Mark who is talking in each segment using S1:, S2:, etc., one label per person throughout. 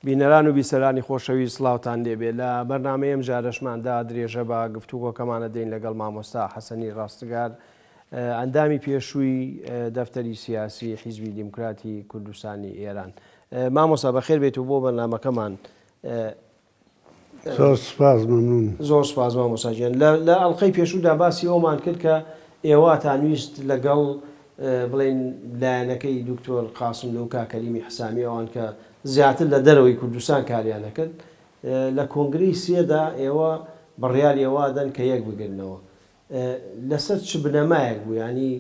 S1: بینەران و بیسەرانی خۆشەویست سڵاوتان لێبێ لە بەرنامەیە ئەم جارەشماندا درێژە بە گفتوگۆکەمانە دەین لەگەڵ مامۆستا حەسەنی ڕاستگار ئەندامی پێشووی دەفتەری سیاسی حیزبی دیموکراتی کوردستانی ئێران. مامۆستا بەخێر بێت و بۆ بەرنامەکەمان.
S2: زۆر سپاس مەمنون.
S1: زۆر سپاس مامۆستا گیان. لە ئەڵقەی پێشوودا باسی ئەومان کرد کە ئێواتان ویست لەگەڵ بڵێن لایەنەکەی دکتۆر قاسملو و کاکەریمی حسامی ئەوان کە زیاتر لە دەرەوەی کوردستان کاریان دەکرد لە کۆنگرەی سێدا ئێوە بڕیاری ئێوادەن کە یەک بگرنەوە. لەسەر چ بنەمایەک بوو، ینی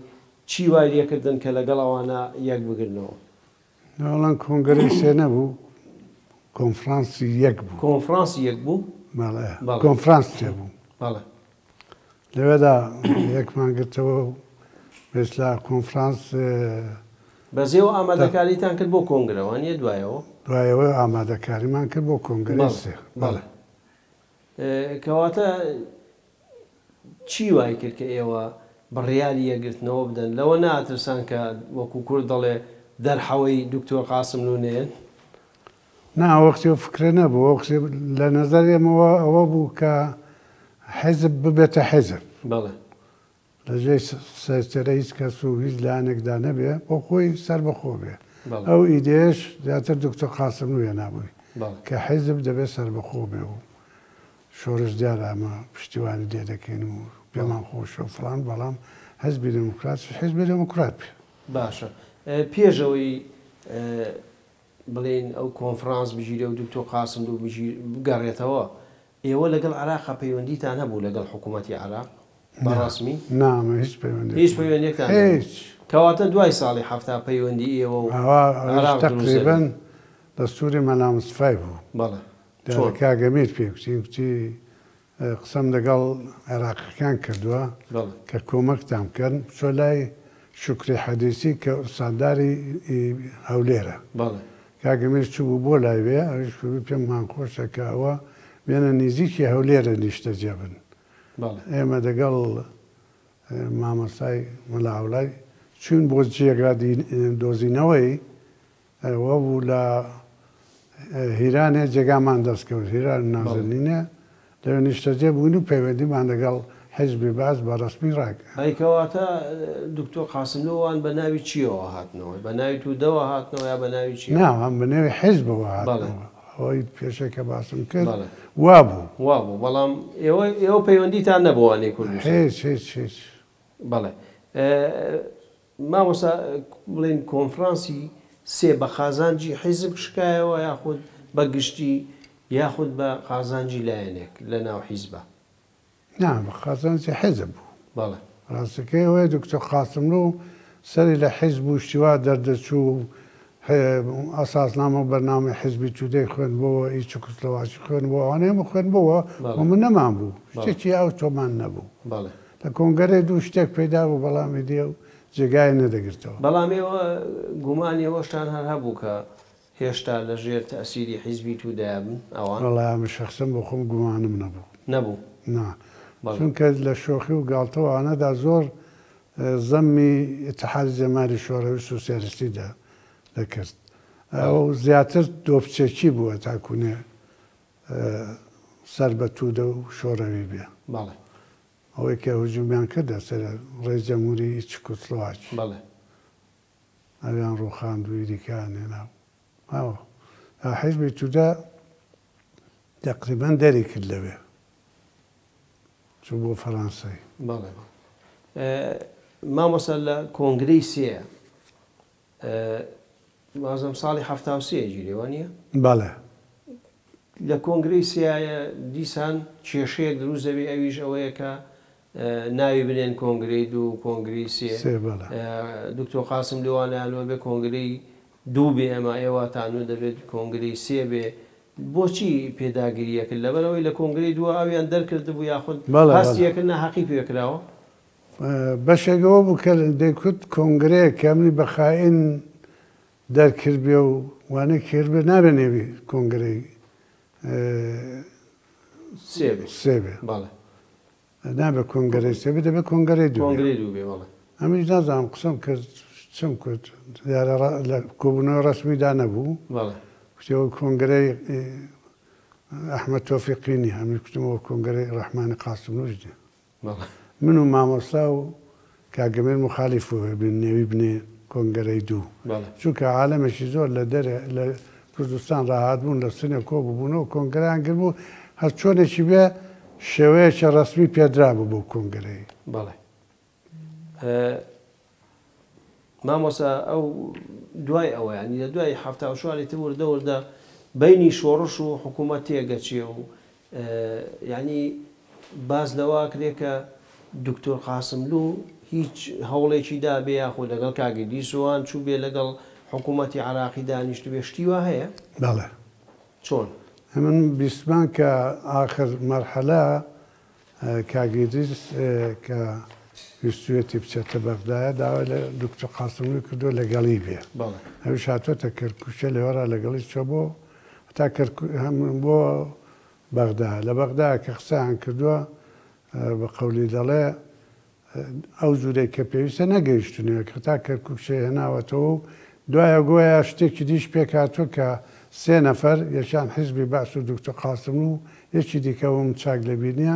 S1: چی وای لێکردن کە لەگەڵ ئەوانە یەک بگرنەوە؟
S2: وەڵام کۆنگرەی سێ نەبوو، کۆنفرانسی یەک بوو.
S1: کۆنفرانسی یەک بوو؟
S2: کۆنفرانس تێ بوو.
S1: بەڵێ.
S2: لەوێدا یەکمان گرتەوە بێسلا کۆنفرانس
S1: بەزێەوە ئامادەکاریتان کرد بۆ کۆنگرەوە نیە
S2: دوایەوە ئامادەکاریمان کرد بۆ کۆنگرەی سێ.
S1: بەڵێ. کەواتە چی وای کرد کە ئێوە بڕیاری یەکگرتنەوە بدەن؟ لەوە ناترسان کە وەکو کورد دەڵێ دەرحەوەی دکتۆر قاسملو نێن؟
S2: نا وەختی فکرە نەبوو. وەختی لە نەزەر ئێمەوە ئەوە بوو کە حیزب ببێتە حیزب.
S1: بەڵێ.
S2: لەژێی سەرچەرە هیچ کەس و هیچ لایەنێکدا نەبێ بۆ خۆی سەر بەخۆ بێ. ئەو ئیدێش زیاتر دکتۆر قاسملویە نابووی کە حیزب دەبێت سەر بەخۆ بێ و شۆڕش دیارە ئەمە پشتیوانی لێ دەکەین و پێمان خۆشە و فڵان، بەڵام حیزبی دموکرات حیزبی دموکرات بێ.
S1: باشە. پێشەوەی بڵێن ئەو کۆنفرانس بژیرە و دکتۆر قاسملو بگەڕێتەوە، ئێوە لەگەڵ عێراقا پەیوەندیتان هەبوو لەگەڵ حکوومەتی عێراق بەڕاسمی؟
S2: نامە هیچ پەیوەندی
S1: هیچ پەیوەندێکتان
S2: هیچ.
S1: کەواتە دوای ساڵی هەفتا پەیوەندی ئێوە و
S2: تقریبەن دەستوری مەلا مستفای بوو.
S1: بەڵێ.
S2: کاگەمیر پێکوتی قسەم لەگەڵ عێراقیەکان کردووە کە کۆمەکتان بکەن، چۆ لای شوکری حەدیسی کە سانداری هەولێرە. کاگەمیر چوو بوو بۆ لای وێ، ئەویش پێمان خۆشە کە ئەوە بێنە نزیکی هەولێرە نیشتەجێ بن. ئێمە دەگەڵ مامۆستای مەلاوڵای چوون بۆ جێگا دۆزینەوەی ئەوە بوو لە هیرانێ جێگامان دەستکەوت، هیران نازنینە لەوێ نیشتەجێ بوون و پەیوەندیمان لەگەڵ حیزبی باز بە ڕەسمی ڕاکە.
S1: ئەیکەواتە دکتۆر قاسملووان بە ناوی چیەوە هاتنەوە؟ بە ناوی تودەوە هاتنەوە یا بە ناوی چی؟
S2: ناوان بە ناوی حیزبەوە هاتنەوە. ئەوەی پێشەکە باسم کرد وا
S1: بوو. بەڵام ئێوە پەیوەندیتان نەبووانەی کوردستان؟
S2: هیچ.
S1: بەڵێ. مامۆستا بڵێن کۆنفرانسی سێ بە خازانجی حیزب شکایەوە یاخود بە گشتی یاخود بە قازانجی لایەنێک لە ناو حیزبە؟
S2: نا بە خازانجی حیزب بوو.
S1: بەڵێ.
S2: ڕاستەکەی ئەوەیە دکتۆر قاسملو سەری لە حیزب و شتیوا دەردەچوو ئەساسنامە و بەرنامەی حیزبی تودەی خوێنبەوە، هیچ چکسلەواکی خوێنبەوە، ئەوانەیە خوێنبەوە و من نەمان بوو، شتێکی ئەو تۆمان نەبوو. لە کۆنگەرەی دوو شتێک پەیدا بوو، بەڵامی دێ و جێگای نەدەگرتەوە.
S1: بەڵام ئێوە گومانی ئەوەشتان هەر هەبوو کە هێشتا لە ژێر تەسیری حیزبی تودای بن ئەوان؟
S2: وەڵام من شەخسەن بۆ خۆم گومانم
S1: نەبوو.
S2: نا چونکە لە شۆخی و گاڵتەوانەدا زۆر زەممی ئیتیحادی جەماهیری شۆڕەوی سۆسیالیستیدا دەکرد. ئەو زیاتر دۆپچێکی بووە تاکوونێ سەر بە تودە و شۆڕەوی بێ. ئەوەی کە هجوومیان کردە سەر ڕێز جەمهوری چکسلۆواکی. ئەویان ڕووخاند و ئیدیکیان هێناو. حیزبی تودا تقریبەن دەری کرد لەوێ، چوو بۆ فەڕەنسای.
S1: مامۆستا لە کۆنگرەی سێ مازم ساڵی هەفتا و سێ گیرێوە نییە؟
S2: بەڵێ.
S1: لە کۆنگرەی سێایە دیسان کێشەیەک دروست دەبێ، ئەویش ئەوەیە کە ناوی بنێن کۆنگرەی دوو کۆنگری سێ. دکتۆر قاسملووانیانەوە بێ کۆنگرەی دوو بێ، ئەمە ئێواتانوە دەبێت کۆنگرەی سێ بێ. بۆچی پێداگیریە کرد؟ لەبەرەوەی لە کۆنگرەی دووە ئەویان دەرکرد بوو یاخود هەستیەکردنا حەقی پێکراوە؟
S2: بەشێکەوە بوو کە دەیکوت کۆنگرەیە کەمنی بەخائین دەرکرد بێ و وانەی کرد بێ نابێ نێوی کۆنگرەی سێ بێ. نابێ کۆنگرەی سێ بێ، دەبێت کۆنگرەی دوو
S1: بێ.
S2: ئەمیش نازانم قسەم کرد چم کرد لە کۆبوونەوە ڕەسمیدا نەبوو، كتبوا كونغري أحمد توفيقيني هم كتبوا كونغري رحمن قاسم وجدي منو ما مصاو كجميع مخالفه ابن كونغري دو شو كعالم الشيزور لدر لكردستان راهادون للسنة كوب بونو كونغري عنقربو هالشون شبيه شويش رسمي بيدرابو بو كونغري
S1: بله ما مصا أو دواي أو يعني دواي حفتا أو شو اللي تقول دور ده بيني شورش وحكومتي أجتشي يعني باز لواك ليك دكتور قاسم لو هیچ هەوڵێکی دا بێ یاخۆ لەگەڵ کاگی دیسوان چوو بێ لەگەڵ حکوومەتی عراقی دانیشت بێ شتیوە هەیە؟
S2: بەڵێ
S1: چۆن؟
S2: من بیستمان کە آخر مەرحەلە کاگیدیس کە ویستوێتی بچێتە بەغدایە داوای لە دکتۆر قاسم لوی کردووە لەگەڵی بێ ئەویش هاتوۆتە کەرکووکە لێوەرە لەگەڵی چۆ بۆ تا بۆ بەغدا لە بەغدا کە قسەیان کردووە بە قەولی دەڵێ ئەو جوورەی کە پێویستە نەگەیشتونەوە کە تا کەرکووکشێ هێناوەتەوە و دوایە گویا شتێکی دیش پێکاتوە کە 3 نەفەر یەکیان حیزبی باس و دکتۆر قاسم و یەکی دیکەوم چاک لەبینە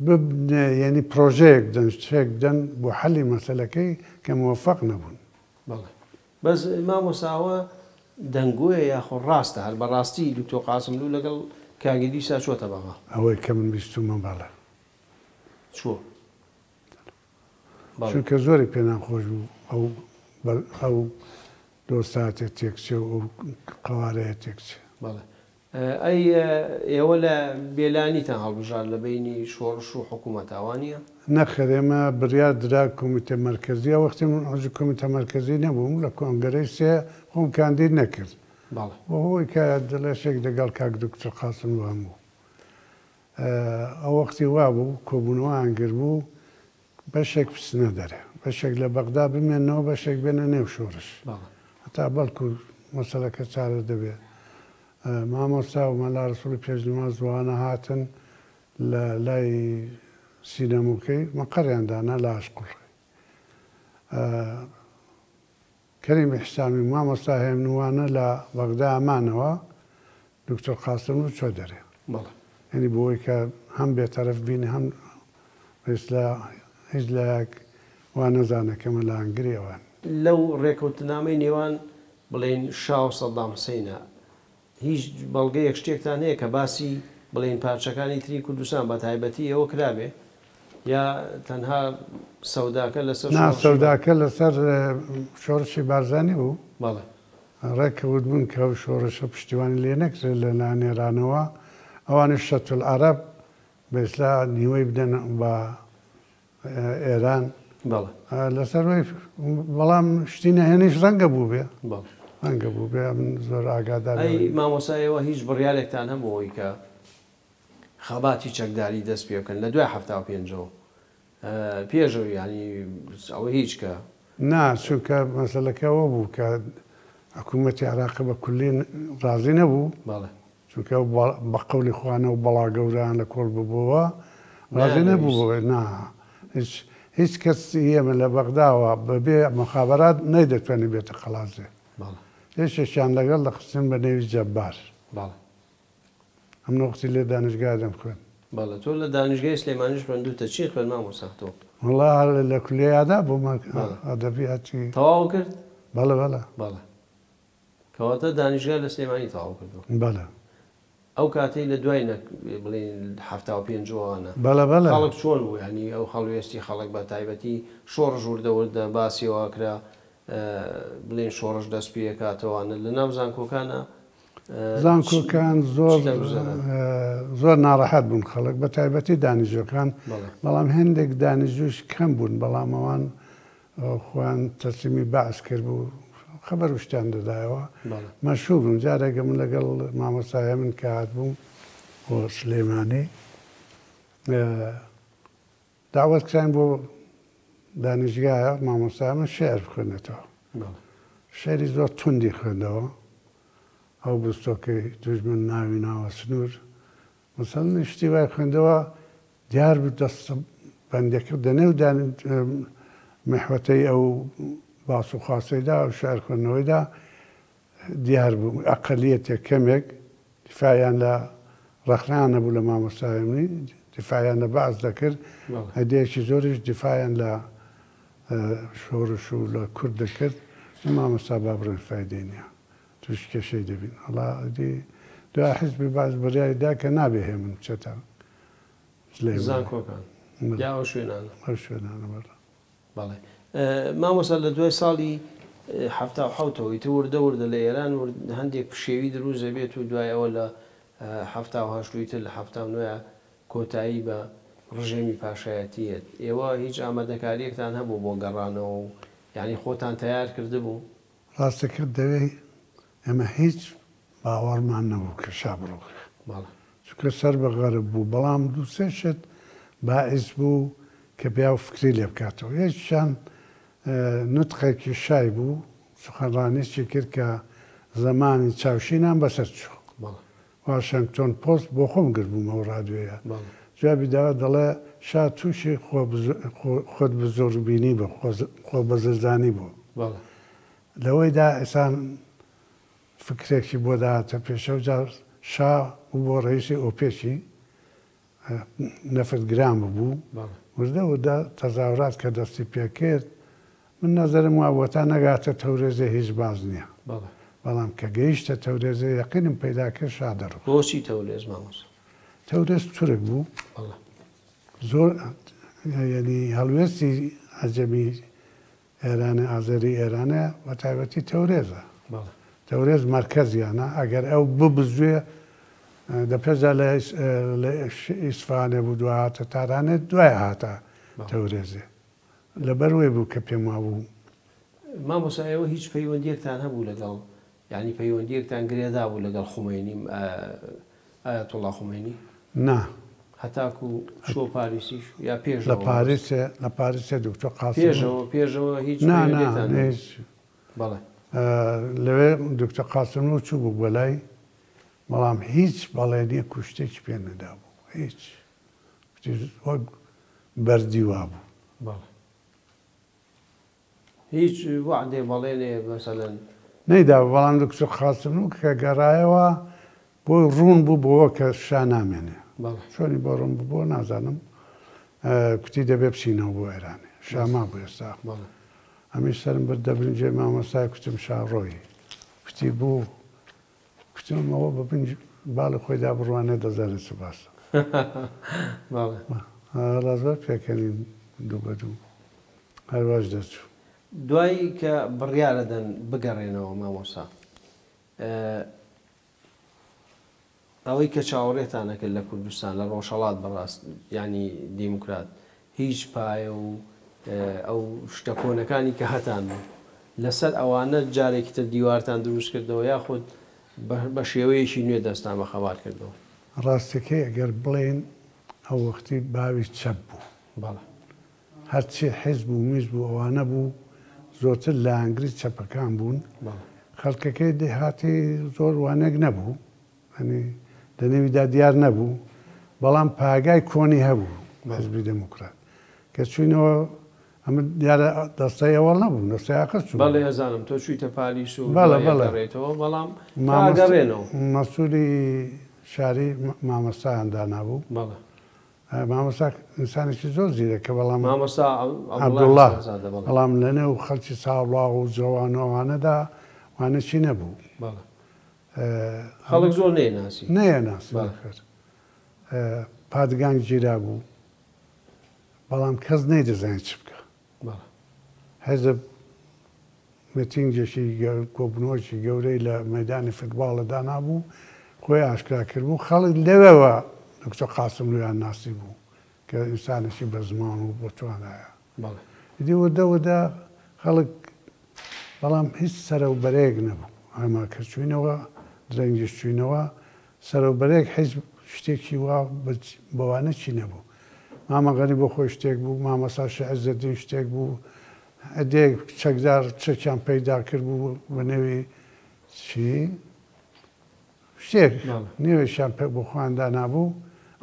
S2: یعنی پرۆژەیەک بدەن شتێک بدەن بۆ حەلی مەسەلەکەی کە موفەق نەبوون.
S1: بەس مامۆستاوە دەنگۆیە یاخۆ ڕاستە هەر بەڕاستی دکتۆر قاسم لوو لەگەڵ کاگی دیسا چۆتە بەغا؟
S2: ئەوەی کە من بیستومە بەڵێ.
S1: چۆ؟
S2: چونکە زۆری پێ ناخۆش بوو ئەو دۆستاتێک تێکچێ و قوارەیە تێکچێ.
S1: ئەی ئێوە لە بێلانیتان هەڵبژار لە بینی شۆڕش و حکوومەتاوانیە؟
S2: نەخێر ئێمە بڕیار درا کۆمیتە مەرکەزیە وەختی من ئەوژ کۆمیتە مەرکەزی نەبووم لە کۆنگرەی سێ خۆم کاندید نەکرد بۆ هۆی کە دڵێشێک لەگەڵ کاک دکتۆر قاسم هەموو ئەو وەختی وا بوو کۆبوونەوە ئەنگر بوو بەشێک پسنە دەرێ بەشێک لە بەغدا بمێنەوە بەشێک بێنە نێو شۆڕش هەتا بەڵکو مەسەلەکە چارە دەبێت. مامۆستا و مەلا ڕسووڵی پێشنیما زوانە هاتن لە لای سینەموکەی مەقەڕیاندانا لە عاشقوڵی کەریم ئیحسامی مامۆستا هێمنوانە لە بەغدا ئەمانەوە دکتۆر قاسم و چۆ دەرێ یعنی بۆی کە هەم بێتەرەف بینی هەم هیچ لایەک وا نەزانەکەمە لە ئەنگری ئەوان
S1: لەو ڕێکەوتنامەی نێوان بڵێن شاو سەدام حوسێنە هیچ بەڵگەیەک شتێکتان هەیە کە باسی بڵێن پارچەکانی تری کوردستان بە تایبەتی ئەوە کرابێ یا تەنها سەوداکە لەسەر
S2: سەوداکە لەسەر شۆڕشی بارزانانی بوو ڕێکەوت بوون کە ئەو شۆڕشە پشتیوانی لێ نەکرێت لە نانێرانەوە ئەوانش شەتول عەرەب بەئیسلا نیوەی بدەن بە ئێران لەسەر بەڵام شتی نەهێنیش ڕەنگە بوو بێ ڕەنگە بوو بێ من زۆر ئاگادار
S1: مامۆسایەوە هیچ بڕیارێکتان هەبووەوەی کە خەباتی چەکداری دەست پێ بکەن لە دوای 75 پێشەوە ینی ئەوە هیچ کە
S2: نا چونکە مەسەلەکەەوە بوو کە حکوومەتی عێراق بە کولی ڕازی نەبوو چونکە بە قەولی خوانە و بەڵا گەورەیان لە کۆڵ ببووە ڕازی نەبوو نا هیچ کەس ئێمە لە بەغداوە بەبێ مخابرات نەیدەتوانێت بێتە خەڵازێ هێشتێکیان لەگەڵ لە خستن بە نێوی جەبار ئەم نۆقتی لێ دانیشگا دەم خوێن
S1: تۆ لە دانیشگای سلێمانیش خوێندووتە چی خوێن مامۆستا؟
S2: وڵا لە کولیادا بوومە ئەدەبیاتی
S1: تەواو کرد؟
S2: بەڵێ
S1: کەواتە دانیشگا لە سلێمانی تەواو کردو
S2: بەڵێ
S1: ئەو کاتەی لە دوای بڵێن 75وانە
S2: بەڵێ
S1: خەڵک چۆن بوو ینی ئەو خەڵوێستی خەڵک بە تایبەتی شۆڕژ وردەوردە باسیەوە کرا بڵێن شۆڕش دەست پێ کاتەوانە لە ناو زانکۆکانە
S2: زانکۆکان زۆر ناڕەحەت بوون خەڵک بە تایبەتی دانیژەکان بەڵام هەندێک دانیژوش کەم بوون بەڵام ئەوان خۆیان تەسلیمی باس کرد بوو خەبەر شتیان دەدایەوە مەشهوور بوون جارێکە من لەگەڵ مامۆستایە من کە هات بووم بۆ سلێمانی داوەت کراین بۆ دانیشگایە مامۆستای من شێعر بخوێنێتەوە شێعری زۆر توندی خوێندەوە ئەو بستۆکەی دوژمن ناوی ناوە سنوور مەسەڵەن شتی وای خوێندەوە دیار بوو دەستە بەندێکە دەنێو محوەتەی ئەو باس و خاستەیدا و شێعر خوێندنەوەیدا دیار بوو ئەقەلیەتێک کەمێک دیفاعیان لە ڕەخنان نەبوو لە مامۆستایمنی دیفاعیان لە بەعز دەکرد هەدیەکی زۆریش دیفاعیان لە شۆڕش و لە کورد دەکرد مامۆستا با بڕێن فایدەی نییە توش کێشەی دەبین هەڵا دوای حیزبی باز بڕیاریدا کە نابێ هێ من بچێتە
S1: زانکۆکان یا ئەو شوێنانە
S2: ئەو شوێنانە بەڕە
S1: بەڵێ مامۆستا لە دوای ساڵی هەفتا و حەوتەوەی تو وردە وردە لە ئێران هەندێک پشێوی دروست دەبێت و دوای ئەوە لە هەفتا و هەشتوی تر لە هەفتا و نوێ کۆتایی بە ڕژێمی پاشایەتیەت ئێوە هیچ ئامادەکاریەکتان هەبوو بۆ گەڕانەوە و یعنی خۆتان تیار کرده بوو
S2: ڕاستەکرد دەوێ ئەمە هیچ باوەڕمان نەبوو کە شا بڕۆک چکە سەر بە غەرب بوو بەڵام دوو سێ شت باعث بوو کە پیا و فکری لێ بکاتەوە یەکیان نوتقێکی شای بوو سوخەنڕانیشی کرد کە زمانی چاوشینان بەسەر چوو واشنگتۆن پۆست بۆ خۆم گرت بوومەوە ڕادوێیە جوابی داوا دەڵێ شا تووشی خۆت بە زۆربینی بە خۆ بەزرزانی بوو لەوەیدا ئێسان فکرێکی بۆ داهاتە پێشە و جار شا و بۆ ڕئیسی ئۆپێکی نەفت گرام بوو وردە ودا تەزاورات کە دەستی پێکرد من نەزەرم وابووەتا نەگاتە تەورێزە هیچ باز نییە بەڵام کە گەیشتە تەورێزە یەقینم پەیدا کرد شا دەڕوو
S1: بۆچی تەورێز مامۆس
S2: تەورێز تورک بوو زۆر ینی هەڵوێستی عەجەمی ئێرانە ئازەری ئێرانە بە تایبەتی تەورێزە تەورێز مەرکەزیانە ئەگەر ئەو ببزوێ دەپێزا لە ئیسفانێ بوو دوهاتە تارانێت دوای هاتە تەورێزێ لەبەروێ بوو کە پێم وابوو
S1: مامۆستا ئێوە هیچ پەیوەندیەکتان هەبوو لەگەڵ یعنی پەیوەندیەکتان گرێدا بوو لەگەڵ خومینی ئایەتوڵا خومینی
S2: نا
S1: هەتاکو شۆ پاریسیش یا پێش
S2: لە پاریسێ دکتۆر قاسم
S1: پێشەوە هیچ
S2: بەڵێ لەوێ دکتۆر قاسم و چوو بوو بەلای بەڵام هیچ بەڵێنیە کوشتێکی پێ نەدا بوو هیچ وەک بەردی وا بوو
S1: هیچ وعدێ بەڵێنێ مەسەلەن
S2: نەیدا بەڵام دکتۆر قاسم و کە گەڕایەوە بۆی ڕوون بوو بۆەوە کە شا نامێنێ چۆنی بۆ ڕوون بوو بۆ نازانم کوتی دەبێ بچینەوە بۆ ئێرانێ شاما بوو ئێستا ئەمیش سەرم بردە برنجێ مامۆستای کوتم شاڕۆی کوتی بوو کوتمەوە بە باڵی خۆیدا بڕوانێ دەزارێت سوباسە ڕازبەر پێکەنین دوو بە دوو هەرواش دەچوو
S1: دوایی کە بڕیارەدەن بگەڕێنەوە مامۆستا ئەوەی کە چاوەڕێتانەکرد لە کوردستان لە ڕۆژهەڵات بەڕاست ینی دیموکرات هیچ پایە و ئەو شتە کۆنەکانی کە هەتان بوو لەسەر ئەوانە جارێکی تر دیوارتان دروست کردەوە یاخود بە شێوەیەکی نوێ دەستان بە خەبات کردەوە
S2: ڕاستەکەی ئەگەر بڵێن ئەو وەختی باوی چەپ بوو هەرچی حیزب و میز بوو ئەوانە بوو زۆرتر لە ئەنگری چەپەکان بوون خەڵکەکەی دێهاتی زۆر وانێک نەبوو ئەنی لەنێویدا دیار نەبوو بەڵام پاگای کۆنی هەبوو حیزبی دموکرات کە چوینەوە ئەمە دیارە دەستای ئەوە نەبوو دەستای ئاقەس چوو
S1: بەڵێ هەزانم تۆ چوویتە پالیس و گەڕێتەوە بەڵام گەڕێنەوە
S2: مەسوولی شاری مامۆستایان دانابوو مامۆستا ئینسانێکی زۆر زیرەکە بەڵام
S1: مامۆستا
S2: عەبدوڵڵا بەڵام لەنێو خەڵکی ساڵاغ و جوانەوانەدا وانەچی نەبوو
S1: خەڵک زۆر نێناسی
S2: نەیەناسی پادگان گیرا بوو بەڵام کەس نەیدەزانێت چ بکە حیزب میتینگێکی کۆبنەوەکی گەورەی لە مەیدانی فوتباڵە دانابوو خۆی ئاشکرا کرد بوو خەڵک لەوێەوە دکتۆر قاسم لویان ناسی بوو کە ئینسانێکی بە زمان و بۆ توانایە دی وردەوەدا خەڵک بەڵام هیچ سەرەوبەرێک نەبوو ئەمە کە چوینەوە درەنگیش چوینەوە سەرەوبەرێک حیزب شتێکی وا بەوانە چی نەبوو مامەغەنی بۆ خۆی شتێک بوو مامەستا شەعزەدین شتێک بوو ئەدێک چەکدار چەکیان پەیدا کرد بوو بە نێوی چی شتێک نێوێکیان بۆ خۆیاندا نابوو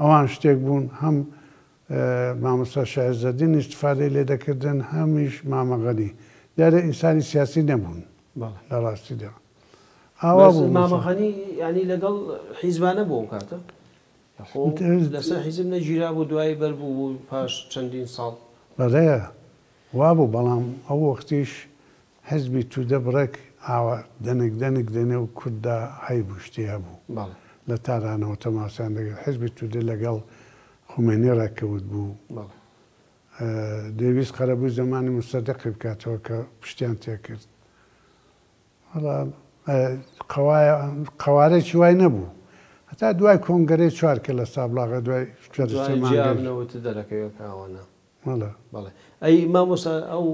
S2: ئەوان شتێک بوون هەم مامۆستا شەعزەدین ئیستیفادەی لێ دەکردن هەمیش مامەغەنی دیارە ئینسانی سیاسی نەبوون لە ڕاستیدا
S1: مامەخەنی ینی لەگەڵ حیزبانە بۆ کاتە لەسەر حیزب نەگیرا بۆ دوای بەربوو پاش چەندین ساڵ
S2: بەڵەیە وابوو بەڵام ئەو وەختیش حزبی توودە بڕێک ئاوا دەنێک دێنێ و کووردا هەیبوو شتیا بوو لە تارانەوە تەماسیان دەگەر حزبی توودە لەگەڵ خومێنی ڕاکەوت بوو دەویست قەرەبووی زمانی مستەدەقی بکاتەوە کە پشتیان تێکرد قەوارێکی وای نەبوو هەتا دوای کۆنگەرەی چوارکە لە سابلاغە دوای
S1: دەرەکەوەکەوانە بەڵێ ئەی مامۆستا ئەو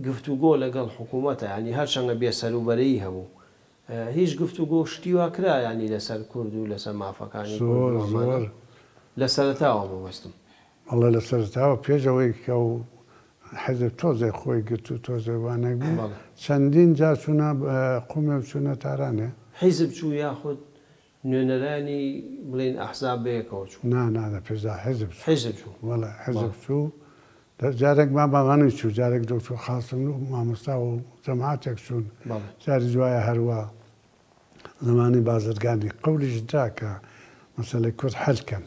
S1: گفتوگۆ لەگەڵ حکوومەتە ینی هەر چەندە بێسەروبەرەی هەبوو هیچ گفتوگۆ شتیوا کرا ینی لەسەر کورد و لەسەر مافەکانی لە سەرەتاوە مەبەستم
S2: ئەڵێ لە سەرتاوە پێشەوەی کە و حەزب تۆزێ خۆی گرت و تۆزێوانێک بوو چەندین جار چوونە قومێ چوونە تارانێ
S1: حیزب چوو یاخود نوێنەرانی بڵێن ئەحزاب بەیەکەوە چوو
S2: نادە پێدا حزب
S1: چوو
S2: وەڵێ حزب چوو جارێک ما باغانی چوو جارێک دکتۆر خاسم و مامۆستا و جەماعەتێک چوون جاری جوایە هەروە زمانی بازرگانی قەولیش دا کە مەسەلەی کورد حەلکەن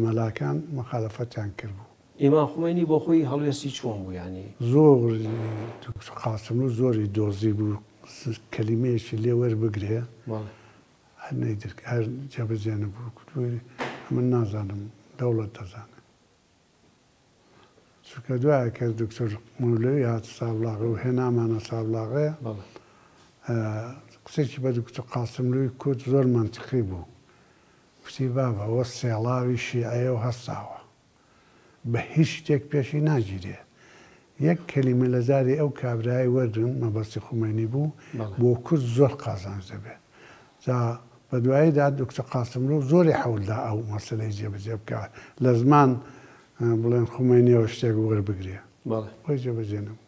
S2: مەلاکان مەخالەفەتیان کرد بوو
S1: ئیمان خومێنی بۆ خۆی هەڵوێستی چۆن بوو ینی
S2: زۆر قاسم و زۆری دۆزی بوو کەلیمەیەکی لێ وەربگرێ هەر جێبەجێنە بوو من نازانم دەوڵەت دەزانێت چونکە دوایە کە دکتۆر مولەوی هات سابلاغە و هێنامانە سابلاغەیە قسێکی بە دکتۆر قاسملووی کورد زۆر منتیقی بوو گفتی بابە ئەوە سێڵاوی شیعەیە و هەستاوە بە هیچ شتێک پێشی ناگیرێ یەک کەلیمە لە زاری ئەو کابرای وەرن مەبەستی خومێنی بوو بۆ کورد زۆر قازانج دەبێت جا بە دواییدا دکتۆر قاسملوو زۆری حەولدا ئەو مەسەلەی جێبەجێ بکە لە زمان بڵێن خومێنیەوە شتێک وەربگرێ خۆی جێبەجێنم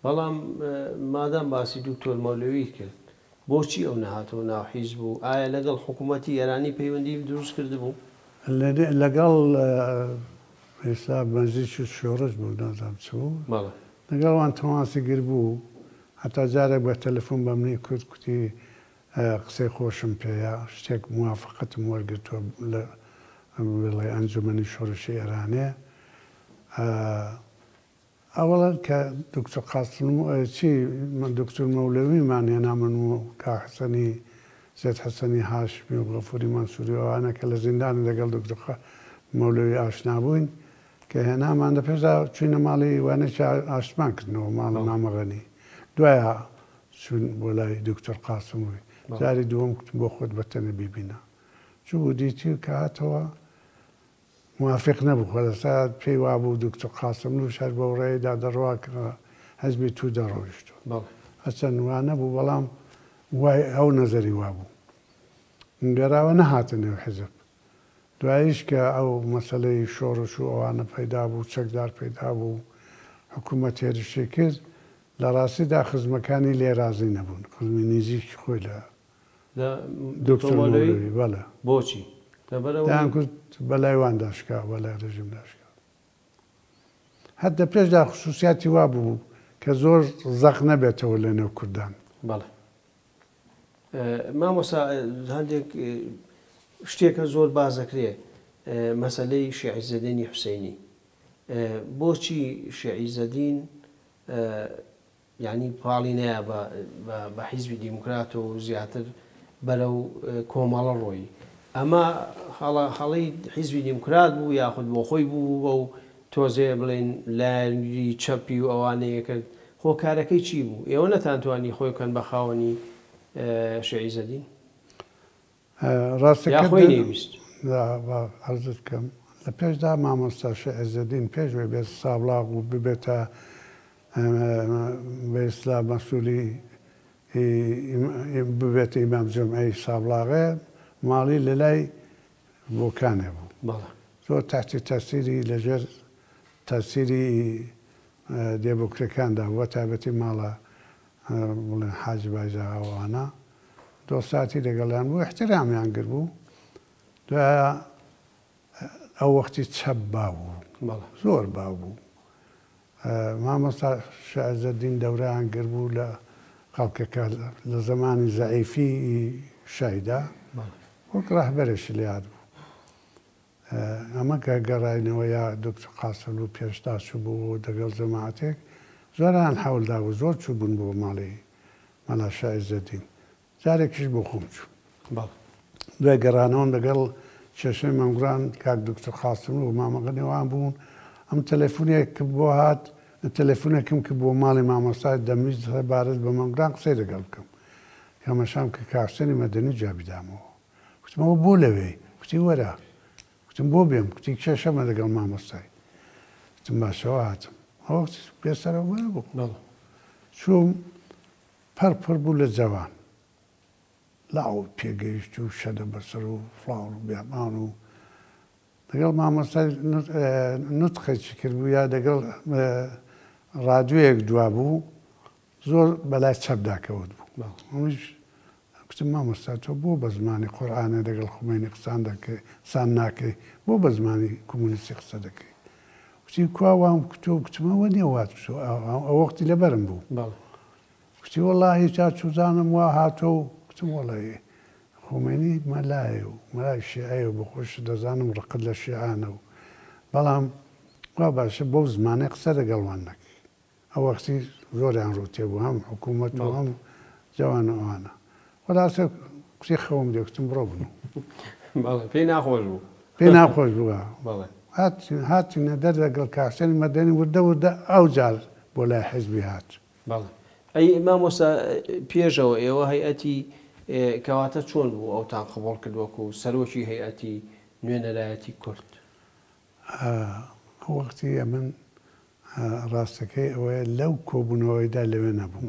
S1: بەڵام مادام باسی دکتۆر مەولەوی کرد بۆچی ئەو نەهاتەوە ناو حیزب بوو ئایا لەگەڵ حکوومەتی ئێرانی پەیوەندی دروست کرد بوو
S2: لەگەڵ ئێستا بەنزیک و شۆڕش بوو نازام چوو لەگەڵوان تەماسی گر بوو هەتا جارێک بە تەلەفۆن بە منی کورد کوتی قسەی خۆشم پێەیە شتێک موافقەتم وەرگرتووە لە بڵێ ئەنجومەنی شۆڕشی ئێرانێ ئەوەڵەن کە دکتۆر قاسم چی دکتۆر مەولەویمان هێنا من و کاحسەنی زێد حەسەنی هاشمی و غەفوری مەنسووری ئەوانە کە لە زیندان لەگەڵ دکتۆر مەولەوی ئاشنا بووین کە هێنامان لە پێشدا چوینە ماڵی وانێکی ئاشتمان کردنەوە ماڵ مامەغەنی دوایە چوون بۆ لای دکتۆر قاسم بووی جاری دووەم کتم بۆ خۆت بەتەنە بیبینە چوو دیتی کە هاتەوە موافق نەبوو خۆلەسا پێی وابوو دکتۆر قاسملوو شەر بە ڕێیدا دەڕوا کە حەزبی تو دەڕۆیشتو هەچەند وانە بوو بەڵام وای ئەو نەزەری وابوو گەراوە نەهاتە نێو حزب دواییش کە ئەو مەسەلەی شۆڕش و ئەوانە پەیدا بوو چەکدار پەیدا بوو حکوومەت هێرشی کرد لە ڕاستیدا خزمەکانی لێ رازی نەبوون خزمی نزیکی خۆی لە دکتۆر مەولەوی بەڵێ
S1: بۆچی
S2: دایان کورد بەلایوان داشکا بەلای ڕژیم داشکا هەدە پێشدا خصوصیاتی وا بوو کە زۆر زەق نەبێتەوە لە نێو کوردان
S1: بەڵێ مامۆستا هەندێک شتێکە زۆر بازەکرێ مەسەلەی شیعیزەدینی حوسەینی بۆچی شیعیزەدین ینی پاڵی نەیە بە حیزبی دیموکرات و زیاتر بەرەو کۆمەڵە ڕۆیی ئەمە هەڵی حیزبی دیموکرات بوو یاخود بۆ خۆی بوو بە و تۆزێ بڵێن لایری چەپی و ئەوانەیە کرد هۆکارەکەی چی بوو ئێوە نەتانتوانی خۆیکەن بە خاوەنی شیعیزەدین
S2: ڕاستەکەی نویست عەرزت بکەم لە پێشدا مامۆستا شیعیزەدین پێشوێ بێت سابلاغ و ببێتە بە ئیسلام مەسئولی ببێتە ئیمام جەمعەی سابلاغێ ماڵی لە لای بۆکانێ بوو زۆر تحتی تەسیری لەژێر تەسیری دێبوکرەکاندا بووە تایبەتی ماڵە بڵێن حاجی بایزاوانە دۆساتی لەگەڵیان بوو احترامیان کرد بوو دوایە ئەو وەختی چەپ باوبوو زۆر باو بوو مامۆستا شیعیزەدین دەورەیان کرد بوو لە خەڵکەکە لە زمانی زەعیفی شایدا وەک ڕاهبەرێکی لێهات بوو. ئەمە کە گەڕاینەوە یا دکتۆر قاسم و پێشتا چوو بوو دەگەڵ جەماعەتێک زۆران حەولدا بوو، زۆر چوو بوون بۆ ماڵی مەلا شای عیزەدین. جارێکیش بۆ خۆم چوو. دوای گەڕانەوە لەگەڵ کێشەی مەمگران کاک دکتۆر قاسم و مامەقە نێوان بوون. ئەم تەلەفۆنێکم بۆ هات، تەلەفۆنێکم کە بۆ ماڵی مامۆستای دەمویست بارەت بە مەمگران قسەی لەگەڵ بکەم. کەمەشام کە کاکسێنی مەدەنی جابیدامەوە. وتمەوە بۆ لەوێ؟ وتی وەرە. وتم بۆ بێم، وتی کێشەمە لەگەڵ مامۆستای. وتم باشەوە هاتم. ئەوە پێسەرەوە وەرە بوو. چووم پەرپەر بوو لە جەوان. لاو پێگەیشت و شەدە بەسەر و فڵاو و بیامان و لەگەڵ مامۆستای نوتقێکی کرد بوو یا لەگەڵ ڕادیۆیەک دوا بوو زۆر بەلای چەپداکەوت بوو. ئەویش گوتم مامۆستا تۆ بۆ بە زمانی قورئانە لەگەڵ خومینی قسان ناکەی، بۆ بە زمانی کۆمونیستی قسە دەکەی؟ وتی کوا وام کتۆ گوتمەوە نییە وات ئەو وەختی لەبەرم بوو. وتی وەڵڵاهی چا چوزانم وا هاتۆ و گوتم وەڵی خۆمێنی مەلایە و مەلای شیعەیە و بەخۆش دەزانم ڕقت لە شیعانە و بەڵام وا باشە بەو زمانەی قسە لەگەڵوان نەکەی. ئەو وەختی زۆریان ڕوتێ بوو هەم حکوومەت و هەم جوانە ئەوانە. خۆلاسە کوتی خەوم دێکتم بڕۆ بن.
S1: پێی ناخۆش بوو.
S2: پێی ناخۆش بووە. هاتینە دەر لەگەڵ کاکسێنی مەدەنی وردە وردە ئەو جار بۆ لای حیزبی هات.
S1: ئەی مامۆستا پێشەوە ئێوە هەیئەتی کەواتە چۆن بوو ئەوتان قبوڵ کردووەکو و سەرۆکی هەیئەتی نوێنەرایەتی کورد؟
S2: ئەو وەختی من ڕاستەکەی ئەوەیە لەو کۆبوونەوەیدا لەوێ نەبوو.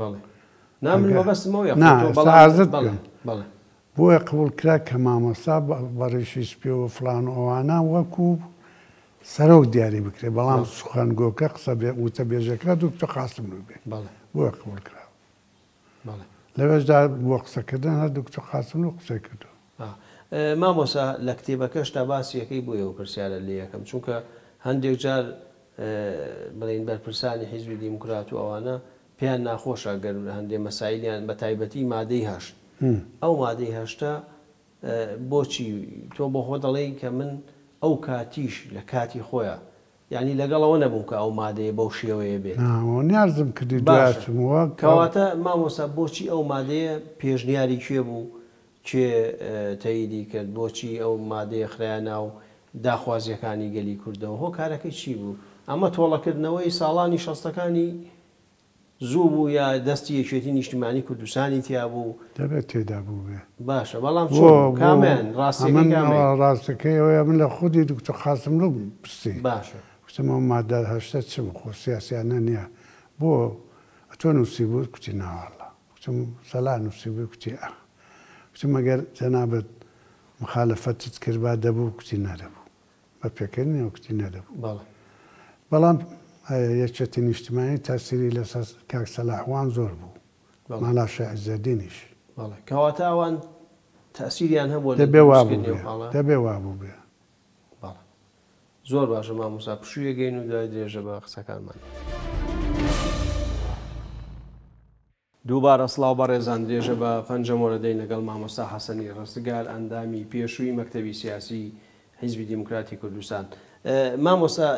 S1: نامن مەبەستمەوە
S2: سازت بکەم. بۆیە قبول کرا کە مامۆستا بەڕێشی سپێ و فڵان ئەوانە وەکو سەرۆک دیاری بکرێ، بەڵام سوخەنگۆکە قسە وتە بێژەکە دکتۆر قاسم بێ. بۆیە قبول کرا. لەوێشدا بۆ قسەکردن هەر دکتۆر قاسم و قسەی کردو.
S1: مامۆستا لە کتێبەکەشتا باسی یەکەی بۆ ئێوە پرسیارە لێ یەکەم، چونکە هەندێک جار بڵین بەرپرسانی حیزبی دیموکرات و ئەوانە پێیان ناخۆشە گەر هەندێک مەسایلیان بە تایبەتی مادەی هەشت. ئەو مادەی هەشتا بۆچی تۆ بۆ خۆ دەڵێ کە من ئەو کاتیش لە کاتی خۆیە، یعنی لەگەڵەوە نەبووم کە ئەو مادەیە بەو شێوەیە بێت.
S2: نیازم کردی دوایچمەوە
S1: کەواتە مامۆستا بۆچی ئەو مادەیە پێشنیاری کوێ بوو کێ تەییدی کرد، بۆچی ئەو مادەیە خرایە ناو داخوازیەکانی گەلی کوردەوە؟ هۆ کارەکەی چی بوو؟ ئەمە تۆڵەکردنەوەی ساڵانی شەستەکانی زوو بوو یا دەستی یەکێتی نیشتیمانی کوردستانی تیا بوو؟
S2: دەبێت تێدا بوو بێ.
S1: باشە، بەڵام کامیان
S2: ڕاستەکەی ئەوەیە من لە خودی دکتۆر قاسم پرسی.
S1: باشە،
S2: وتمەوە مادە هەشتە چ بخۆ سیاسیانە نییە، بۆ تۆ نووسی بوو؟ کوتی ناوەڵڵا. وتم سەلا نووسی بوو؟ کوتی ئا. وتم مەگەر جەنابەت مخالەفەتت کرد با دەبوو؟ کوتی نەدەبوو. بە پێکردنەوە کوتی نەدەبوو. بەڵام یەکێتی نیشتیمانی تاسیری لەسەر کاک سەلاحوان زۆر بوو، مالا شای عیزەدینیش.
S1: کەواتە ئەوان تاسیریان هەبوو.
S2: دەبێ وا بوو بێ.
S1: زۆر باشە مامۆستا، پشوویە گەین و دوای درێژە بە قسەکانمان. دووبارە سڵاو بەڕێزان، درێژە بە پەنجەمۆرە دەین لەگەڵ مامۆستا حەسەنی ڕستگار، ئەندامی پێشووی مەکتەبی سیاسی حیزبی دیموکراتی کوردستان. مامۆستا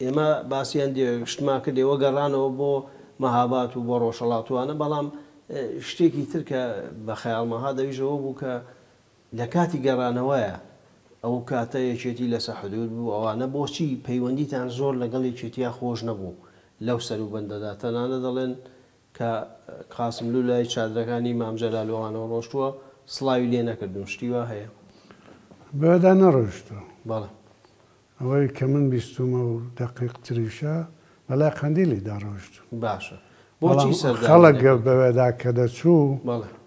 S1: ئێمە باسییان شتما کردێەوە گەڕانەوە بۆ مەهابات و بۆ ڕۆژهەڵاتوانە، بەڵام شتێکی تر کە بە خەیاڵمەها دەویژەوە بوو کە لە کاتی گەڕانەوەیە ئەو کاتە یەکێتی لەسەر حدود بوو، ئەوانە بۆچی پەیوەندیتان زۆر لەگەڵ یەکێتیە خۆش نەبوو لەو سەر و بەندەدا؟ تەنانە دەڵێن کە قاسم لای چادرەکانی مام جەلالەوانەوە ڕۆشتووە سڵاوی لێ نەکردون، شتیوە هەیە؟
S2: بەدا نەڕۆشتووە.
S1: بەڵێ
S2: ئەوەی کە من بیستومە و دەقیق تریشە بەلای قەندیلی داڕۆشت.
S1: باشە، بۆچی
S2: خەڵک بەوێدا کە دەچوو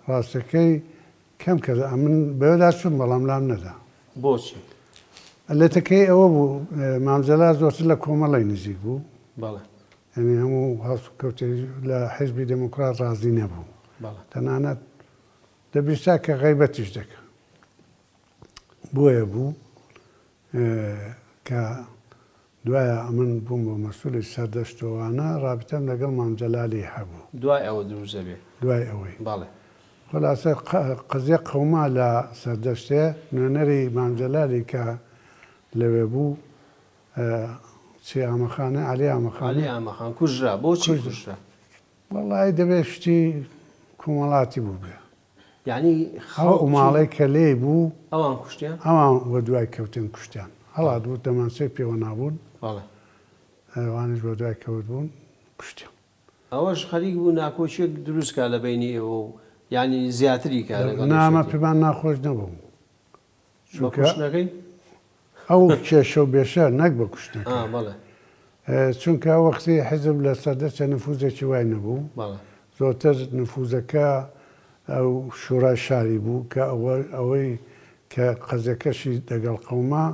S2: ڕاستەکەی کەم کە من بەوێدا چوم بەڵام لام نەدا.
S1: بۆچی؟
S2: ئەلەتەکەی ئەوە بوو مامجەلا زۆرتر لە کۆمەڵی نزیک بوو. یعنی هەموو هەڵسوکەوتی لە حیزبی دموکرات ڕازی نەبوو. تەنانەت دەبیستا کە غەیبەتیش دەکە. بۆیە بوو کە دوایە ئەمن بووم بۆ مەسئولی سەردەشتەوانە ڕابطەم لەگەڵ مام جەلالی هەبوو
S1: دوای ئەوە دروست دەبێ
S2: دوای ئەوەی
S1: بەڵێ
S2: خلاصە قزیە قەوما لە سەردەشتێ نوێنەری مام جەلالی کە لەوێ بوو چی ئامەخانە عەلی
S1: ئامەخان کوژرا بۆچی کوژرا
S2: وەڵای دەبێت شتی کۆمەڵاتی بوو بێ
S1: یعنی
S2: ئەو ماڵەی کە لێ بوو
S1: ئەوان کوشتیان
S2: ئەوان وە دوای کەوتن کوشتیان هەڵات بوو دەمانسێ پێوە نابوون ئەوانش بۆ دوای کەوت بوون کوشتیان
S1: ئەوەش خەریک بوو ناکۆچێک دروستکە لە بینی ئێوە و ینی زیاتری کە
S2: نامە پێمان ناخۆش نەبوو
S1: کوشتنەکەی
S2: ئەو کێشە و بێشە نەک بە کوشتنەکە
S1: بەڵێ
S2: چونکە وەختی حیزب لە سەردەچە نفوزێکی وای نەبوو زۆرتر نفوزەکە ئەو شوڕای شاری بوو کە ئەوەی کە قەزەکەشی دەگەڵ قەوما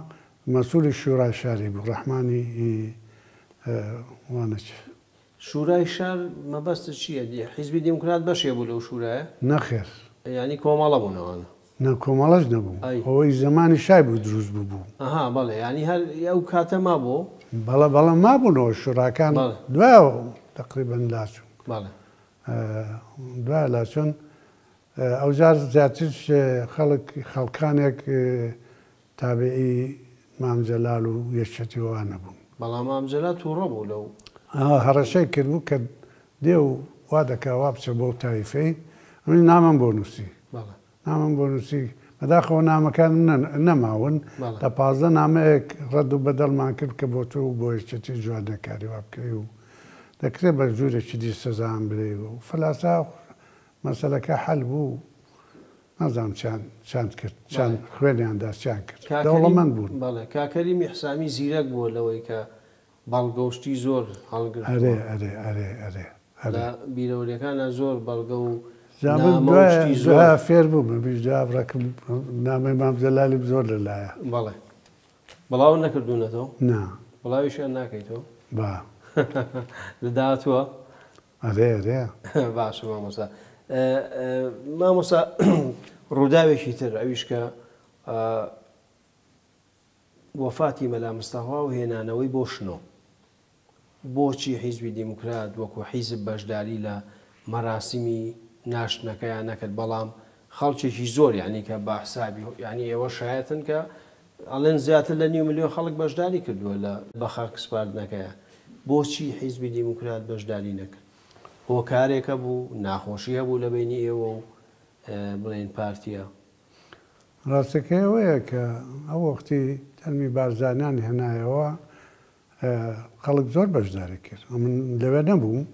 S2: مەسئولی شوڕای شاری بوو ڕەحمانی وانەچ
S1: شورای شار مەبەستە چییە حیزبی دیموکرات بەشێ بوو لەو شورایە
S2: نەخێر
S1: ینی کۆمەڵە بوونەوەە
S2: نە کۆمەڵەش نەبوو ئەوەی زمانی شای بوو دروست بوو
S1: ئەها بەڵێ ینی هەر ئەو کاتە ما بۆ
S2: بەڵە مابوونەوە شوراکان دوایەوە تقریبەن لاچوون دوای لاچۆن ئەوجار زیاتر خەڵکانێک تابعی مام جەلال و یەکێتیەوە نەبوون
S1: بەڵام مام جەلال تووڕە بوو لەو
S2: هەڕەشەی کردبوو کە دێ و وا دەکا وا بچە بۆ تایفەی ئەمنی نامم بۆ نووسی نامم بۆ نووسی بەداخەوە نامەکان نەماون لە 15 نامەیەک ڕەد و بەدەڵمان کرد کە بۆ تۆ و بۆ یەکێتی جوانەکاری وا بکەی و دەکرێت بە ژوورێکی دی سەزان برێ و فلاسا مەسەلەکە حەل بوو نازانم چاند کرد چەند خوێنیاندا چیان کرد دەوڵەمەند بوون
S1: بەڵێ کاکەری میحسامی زیرەک بووە لەوەی کە بەڵگەشتی زۆر هەڵگرت
S2: ئەرێ
S1: بیرەوەریەکانە زۆر بەڵگە و
S2: دوای فێر بوو بەبیژدا بڕەکەم نامەی مام جەلالی زۆر لەلایە
S1: بەڵێ بەڵاو نەکردوونەتەوە
S2: نا
S1: بەڵاویشیان ناکەیتەوە
S2: با
S1: لەداهاتووە
S2: ئەرێ
S1: باشە مامۆستا مامۆستا ڕووداوێکی تر ئەویش کە وەفاتی مەلا مستەفا و هێنانەوەی بۆ شنۆ بۆچی حیزبی دیموکرات وەکو حیزب بەشداری لە مەراسیمی ناشتنەکەیان نەکرد بەڵام خەڵکێکی زۆر یعنی کە بە حسابی ینی ئێوە شایەتن کە ئەڵێن زیاتر لە 9 ملیۆن خەڵک بەشداری کردووە لە بەخاک سپاردنەکەیە بۆچی حیزبی دیموکرات بەشداری نەکرد هۆکارێکە بوو ناخۆشی هەبوو لە بینی ئێوە و بڵێن پارتیە
S2: ڕاستەکەیەوەیە کە ئەو وەختی تەنمی بارزانانی هێنایەوە خەڵک زۆر بەشداری کرد من لەوێ نەبووم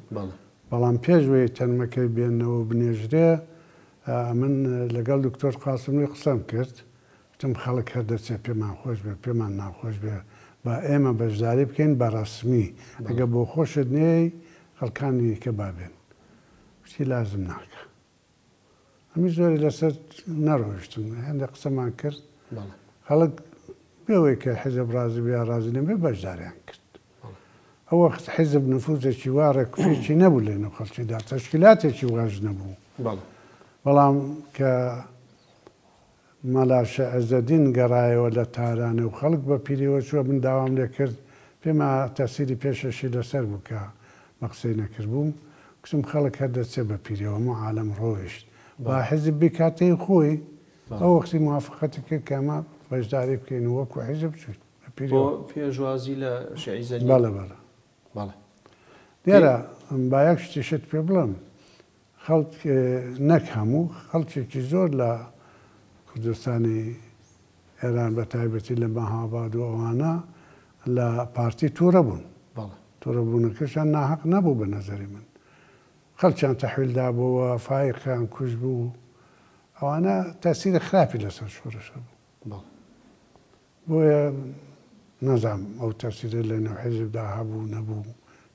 S2: بەڵام پێشوەی تەنمەکەی بێنەوە بنێژرێ من لەگەڵ دکتۆر قاسمی قسەم کرد وتم خەڵک هەر دەچێت پێمان خۆش بێ پێمان ناخۆش بێ با ئێمە بەشداری بکەین بە ڕسمی ئەگە بۆ خۆشت نێی خەڵکانی کە بابێن شتی لازم ناکە ئەمی زۆری لەسەر نەڕۆشتم هەندە قسەمان کرد خەڵک بێەوەی کە حیزب ڕازی بیا ڕازی لێ بێ بەشداریان کرد ئەو وەخت حیزب نفوزێکی وارە کوێکی نەبوو لێنە خەڵکیدا تەشکیلاتێکی واژ نەبوو بەڵام کە مەلاشە ئەزەدین گەڕایەوە لە تارانە و خەڵک بە پیرەوە چووە من داوام لێ کرد پێما تەسیری پێشەشی لەسەر بوو کە بە قسەی نەکردبووم کچم خەڵک هەر دەچێت بە پیرەوە عالەم ڕۆیشت با حیزب بکاتەی خۆی ئەو وەختی موافقەتی کرد کەمە بەشداری بکەین وەکو حیزب بچوت
S1: پێشوازی لە شعیزەنی
S2: بەڵێ دیارە با یەک شتیشت پێ بڵم خەڵک نەک هەموو خەڵکێکی زۆر لە کوردستانی ئێران بە تایبەتی لە مەهاباد و ئەوانە لە پارتی تووڕە بوون تووڕەبوونەکەشان ناحەق نەبوو بە نەزەری من خەڵکیان تەحویلدا بووە فایقیان کوژ بوو ئەوانە تەسیری خراپی لەسەر شۆڕشە بوو بۆیە نەزانم ئەو تەسیرە لە نێو حیزبدا هەبوو نەبوو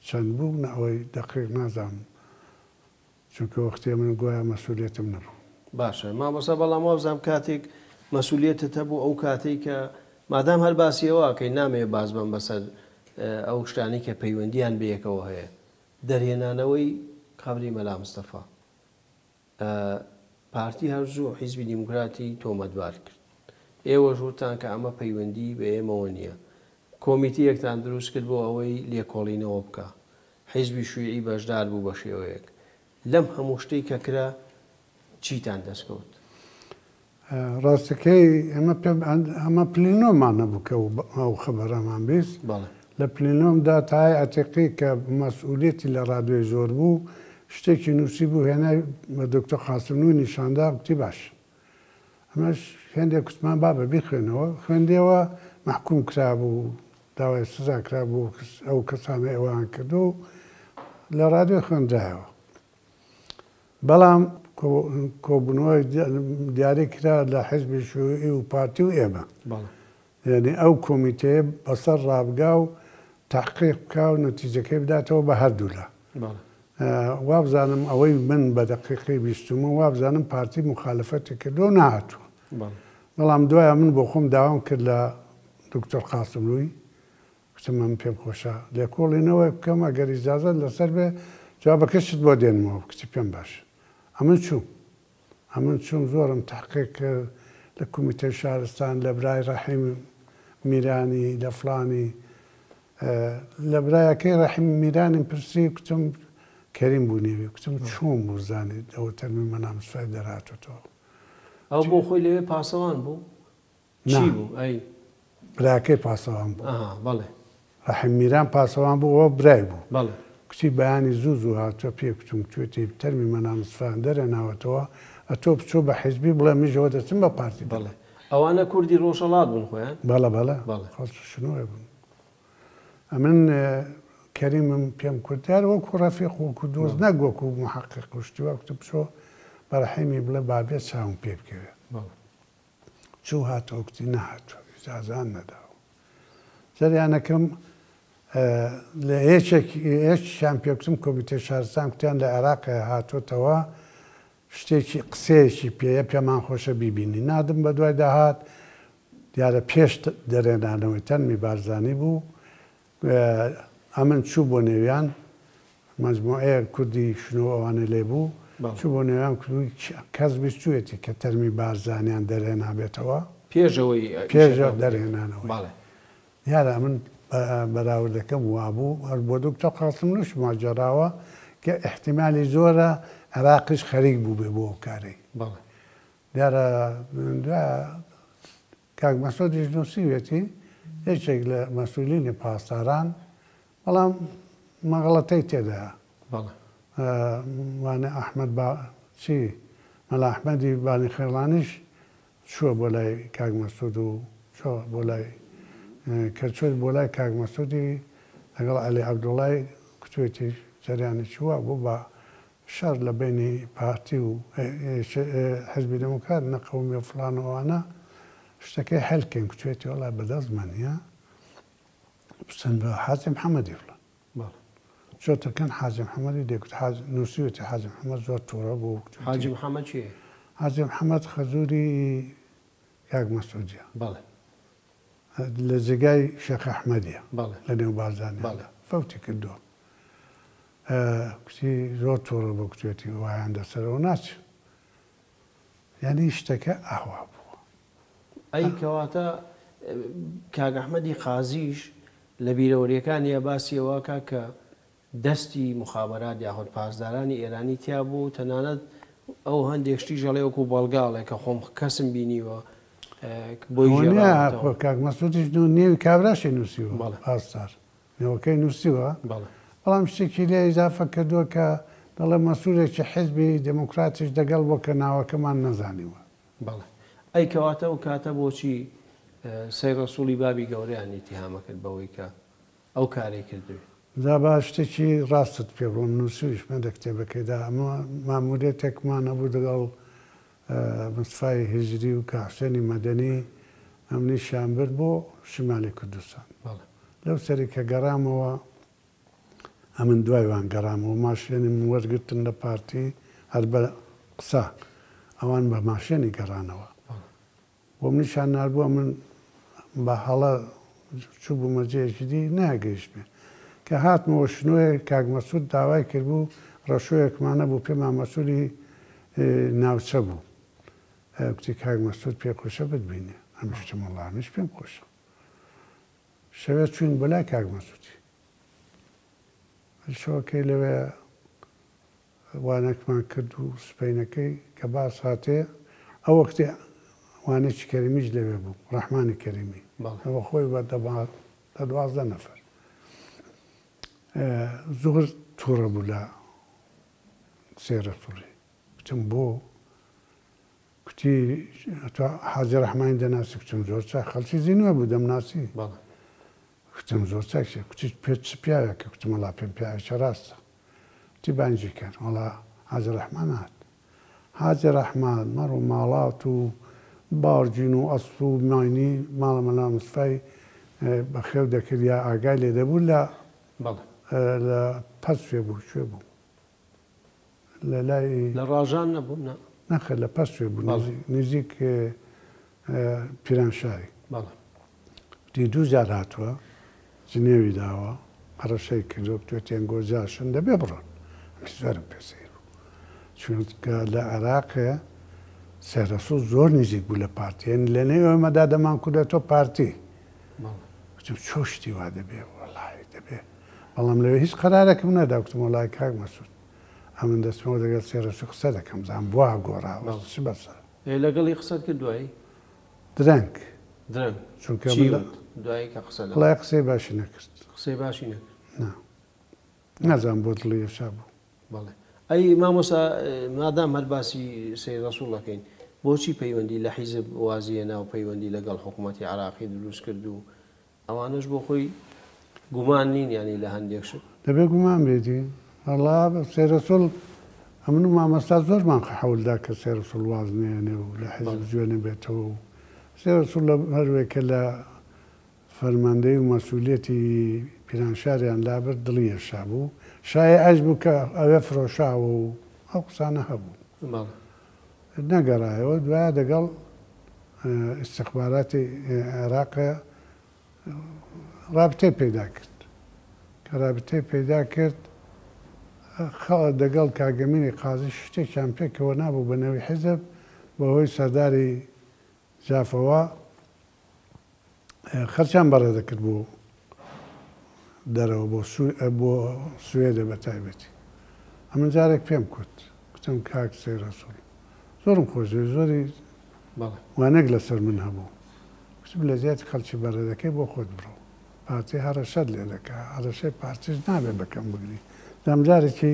S2: چەند بوو ئەوەی دەقیق نازانم چونکە وەختی من گویا مەسئولیەتم نەبوو
S1: باشە مامۆستا بەڵام وابزانام کاتێک مەسئولیەتت هەبوو ئەو کاتێک کە مادام هەر باسیەوە کەی نامەیە باز بم بەسەر ئەو شتانی کە پەیوەندیان بەیەکەوە هەیە دەرهێنانەوەی قەبری مەلا مستەفا پارتی هەرزوو حیزبی دیموکراتی تۆمەتبار کرد ئێوە ژوورتان کە ئەمە پەیوەندی بە ئێمەوە نییە کۆمیتیەکتان دروست کرد بۆ ئەوەی لێکۆڵینەوە بکە حیزبی شوێعی بەشدار بوو بە شێوەیەک لەم هەموو شتەی کە کرا چیتان دەستکەوت؟
S2: ڕاستەکەی ئەمە پلینۆمان نەبوو کە ئەو خەبەرەمان بیست لە پلینۆمدا تای ئەتیقی کە مەسئولێتی لە ڕادیۆی زۆر بوو شتێکی نووسی بوو هێنای بە دکتۆر قاسملووی نیشاندا گوتی باش ئەمەش هێندێک کوتمان با بە بیخوێنەوە خوێندەوە محکوم کرابوو داوای سزا کرابوو ئەو کەسانە ئێوەیان کردو لە ڕادیۆ خوێندرایەوە بەڵام کۆبوونەوەی دیاری کرا لە حیزبی شووعی و پارتی و ئێمە یعنی ئەو کۆمیتەیە بەسەر ڕابگا و تحقیق بکا و نەتیجەکەی بداتەوە بە هەردوولا وابزانم ئەوەی من بە دەقیقی بیستمە وابزانم پارتی مخالفەتی کردو نهاتووە بەڵام دوایە من بۆ خۆم داوام کرد لە دکتۆر قاسملووی کتم من پێم خۆشە لێکۆڵینەوەی بکەم ئەگەر ئیجازەت لەسەر بێ جوابەکەشت بۆ دێنمەوە کتی پێم باش ئەمن چوم زۆرم تحقیق کرد لە کۆمیتەی شارستان لە برای ڕەحیم میرانی لە فڵانی لە برایەکەی ڕەحیم میرانی پرسی کتم کەریم بوو نێوی کتم چۆن بوو زانیت ئەوە تەرمی مەنامسفای دەرهاتوەوە
S1: ئەو بۆ خۆی لەوێ پاسەوان بوو چی بوو ئەی
S2: براکەی پاسەوان بوو
S1: بەڵێ
S2: ڕەحیم میران پاسەوان بوو ئەوە برای بوو
S1: بەڵێ
S2: کتی بەیانی زوو هاتووە پێ کتم توێتی تەرمی مەنامسفان دەرەناوەتەوە ئەتۆ بچۆ بە حیزبی بڵێ میژەوە دەچم بە پارتی
S1: بەڵێ ئەوانە کوردی ڕۆژهەڵات بوون خۆیان
S2: بەڵێ خەڵشنوێ بوون ئەمن کەریمم پێم کوردیار وەکو ڕەفیق وەکو دۆست نەگوەکو محەقق کوشتیوە کتم بچۆ بە ڕەحیمی بڵێ بابێت چاوم پێ بکەوێ چوو هاتەوە کتی نەهاتووە ئیجازان نەداوە جەریانەکەم لە هێچیان پێکتم کۆمیتەی شارستان کوتیان لە عێراقە هاتوۆتەوە شتێکی قسەیەکی پێیە پێمان خۆشە بیبینی نادم بە دوای داهات دیارە پێش دەرێنانەوەی تەنمی بارزانی بوو ئەمن چوو بۆ نێویان مەجموعەیە کوردی شنو ئەوانە لێ بوو چوو بۆ نێویان کردووی کەس بیستوێتی کە تەرمی بارزانیان دەرێنابێتەوە پێشەوە دەرهێنانەوە دیارە من بەراوردەکەم وابوو هەر بۆ دکتۆر قاسملووش ماجەراوە کە احتیمالی زۆرە عێراقیش خەریک بوو بێ بۆ ئەو کارەی دیارە کاک مەسعودیش نووسیوێتی یەکێک لە مەسئولینی پاسداران بەڵام مەغەڵەتەی تێدایە وانێ ئەحمەد چی مەلا ئەحمەدی بانی خێڵانیش چووە بۆ لای کاک مەسعود و چۆ بۆ لای کەچۆت بۆ لای کاک مەسعودی لەگەڵ عەلی عەبدوڵای کوتوێتی جەریانی چووە بوو بە شەر لە بینی پارتی و حیزبی دموکرات نەقەومی و فڵانەوانە شتەکەی هەلکەین کوتوێتی وەڵای بەدەستمان نییە بچن بە حاجی محەممەدی فڵان چۆتەکەن حاجی محەممەدی دەکوت نووسیوێتی حاجی محەممەد زۆر تووڕە بوو
S1: حاجی محەممەد چیە؟
S2: حاجی محەممەد خەزووری کاک مەسعودیە لە جێگای شێخ ئەحمەدیە لە نێو بازانێ فەوتی کردووە کوتی زۆر تووڕە بۆ کوتوێتی وایان دەسەرەوە ناچێت یعنی شتەکە ئاوا بووە
S1: ئەی کەواتە کاک ئەحمەدی قازیش لە بیرەوەریەکانیە باسیەوەکە کە دەستی مخابەرات یاخود پاسدارانی ئێرانی تیا بوو تەنانەت ئەو هەندێک شتی ژەڵێ وەکو بەڵگاڵێک کە خۆم کەسم بینیوە
S2: کاک مەسعودیش نێوی کابراشی نووسیوە پاسدار نێوەکەی نووسیوە بەڵام شتێکی لێ ئیزافە کردووە کە دەڵێ مەسئولێکی حیزبی دموکراتیش دەگەڵ بۆ کە ناوەکەمان نەزانیوە
S1: ئەی کەواتە و کاتە بۆچی سەی ڕەسووڵی بابی گەورەیان ئیتیهامە کرد بەوەی کە ئەو کارەی کردوێت
S2: دا با شتێکی ڕاستت پێ بڵم نووسیشمە دە کتێبەکەیدا ئەمە مامورێتێکمان هەبوو دەگەڵ مستفای هیجری و کاحسێنی مەدەنی ئەمنی شانبرد بۆ شمالی کوردستان لەو سەری کە گەڕامەوە ئەمن دوایوان گەڕامەوە ماشێنی وەرگتن لە پارتی هەر بە قسە ئەوان بە ماشێنی گەڕانەوە بۆم نیشان نردبووە من بە هەڵە چوو بوو مەجێکی دی ناگەیشت بێ کە هاتمەوە شنوێ کاک مەسعود داوای کردبوو ڕەشۆیەکمانە بوو پێمان مەسئولی ناوچە بوو کوتی کاک مەسعود پێ خۆشە بتبینێ ئەمیشتم وەڵامیش پێم خۆشە شەوێ چوین بۆ لای کاک مەسعودی شەوەکەی لەوێ وانەکمان کرد و سبەینەکەی کە باس هاتێ ئەو وەختی وانێکی کەریمیش لەوێ بوو ڕەحمانی کەریمی ئەوە خۆی بە 12 نەفەر زۆر تووڕە بوو لە سێرە تووڕی کچم بۆ کوتی حاجی ڕەحمانی دەناسی کچم زۆر چاک خەڵکی زیینوە بوو دەمناسی کچم زۆر چاکشێ کوتی پێ چ پیاوێک کە کوتم وەڵا پێم پیاوێکە ڕاستە کوتی بانگی کرد وەڵا حاجی ڕەحمان هات حاجی ڕەحمان مەڕ و ماڵات و باڕجین و ئەسپ و ماینی ماڵە مەلا مستفای بەخێو دەکرد یا ئاگای لێ دەبوو لە پەسوێ بوو شوێ بوو لە لای
S1: لە ڕاژان نەبوو
S2: نەخێت لە پەسوێ بوو نزیک پیرانشاری دی 2 جار هاتووە جنێوی داوە هەڕەشەی کردو توێ تێنگۆجاشن دەبێ بڕۆن زۆرم پێسیر بوو چونکە لە عێراقێ سێرەسوو زۆر نزیک بوو لە پارتیێن لە نێو ئێمەدا دەمان کوردێتۆ پارتی وتم چۆ شتی وا دەبێ وەڵی دەبێ بەڵام لەوێ هیچ قەرارێکم نەدا وتم وەڵای کاک مەسعود ئەمن دەستمەوە دەگەڵ سێرەسوو قسە دەکەم زان بوا گۆڕاوە چ بەسەر
S1: لەگەڵی قسەت کرد دوایی
S2: درەنگ
S1: چونکە دوایی کە قسە
S2: وڵای قسەی باشی نەکرد
S1: قسەی باشی نەکرد
S2: نازان بۆ دڵی ێشا بوو
S1: بەڵێ ئەی مامۆسا مادام هەرباسی سەید ڕەسوڵەکەین بۆچی پەیوەندی لە حیزب وازیە ناو پەیوەندی لەگەڵ حکوومەتی عێراقی دروست کرد و ئەوانش بۆ خۆی گومان نین ینی لە هەندێک شت
S2: دەبێ گومان بێتی هەڵا سەید ڕەسوڵ ئەمن و مامەستا زۆرمان حەولدا کە سەید ڕەسوڵ واز نێنێ و لە حیزب جوێنە بێتەوە و سەید ڕەسوڵ لە هەروێکە لە فەرماندەی و مەسئولیەتی پیرانشاریان لابرد دڵی ێشا بوو شایە ئەش بوو کە ئەوێ فرۆشاوە و ئەو قسانە هەبوو نەگەڕایەوە دوایە دەگەڵ ئستیخباراتی عێراقە رابطەی پەیدا کرد کە رابطەی پەیدا کرد دەگەڵ کاگەمینی قازی شتێکیان پێکەوە نابوو بە نەوەی حیزب بەهۆی سەرداری جافەوە خەرچیان بەڕێ دەکرد بۆ دەرەوە بۆ سوێدە بە تایبەتی ئەمن جارێک پێم کوت کتم کاک سەید ڕەسوڵ زۆرم خۆشوی زۆری وانەک لەسەر من هەبوو کتم لە زیاتی خەڵکی بەڕێ دەکەی بۆ خۆت بڕۆ پارتی هەڕەشەت لێ دەکا هەڕەشەی پارتیش نابێ بەکەم بگری دەمجارێکی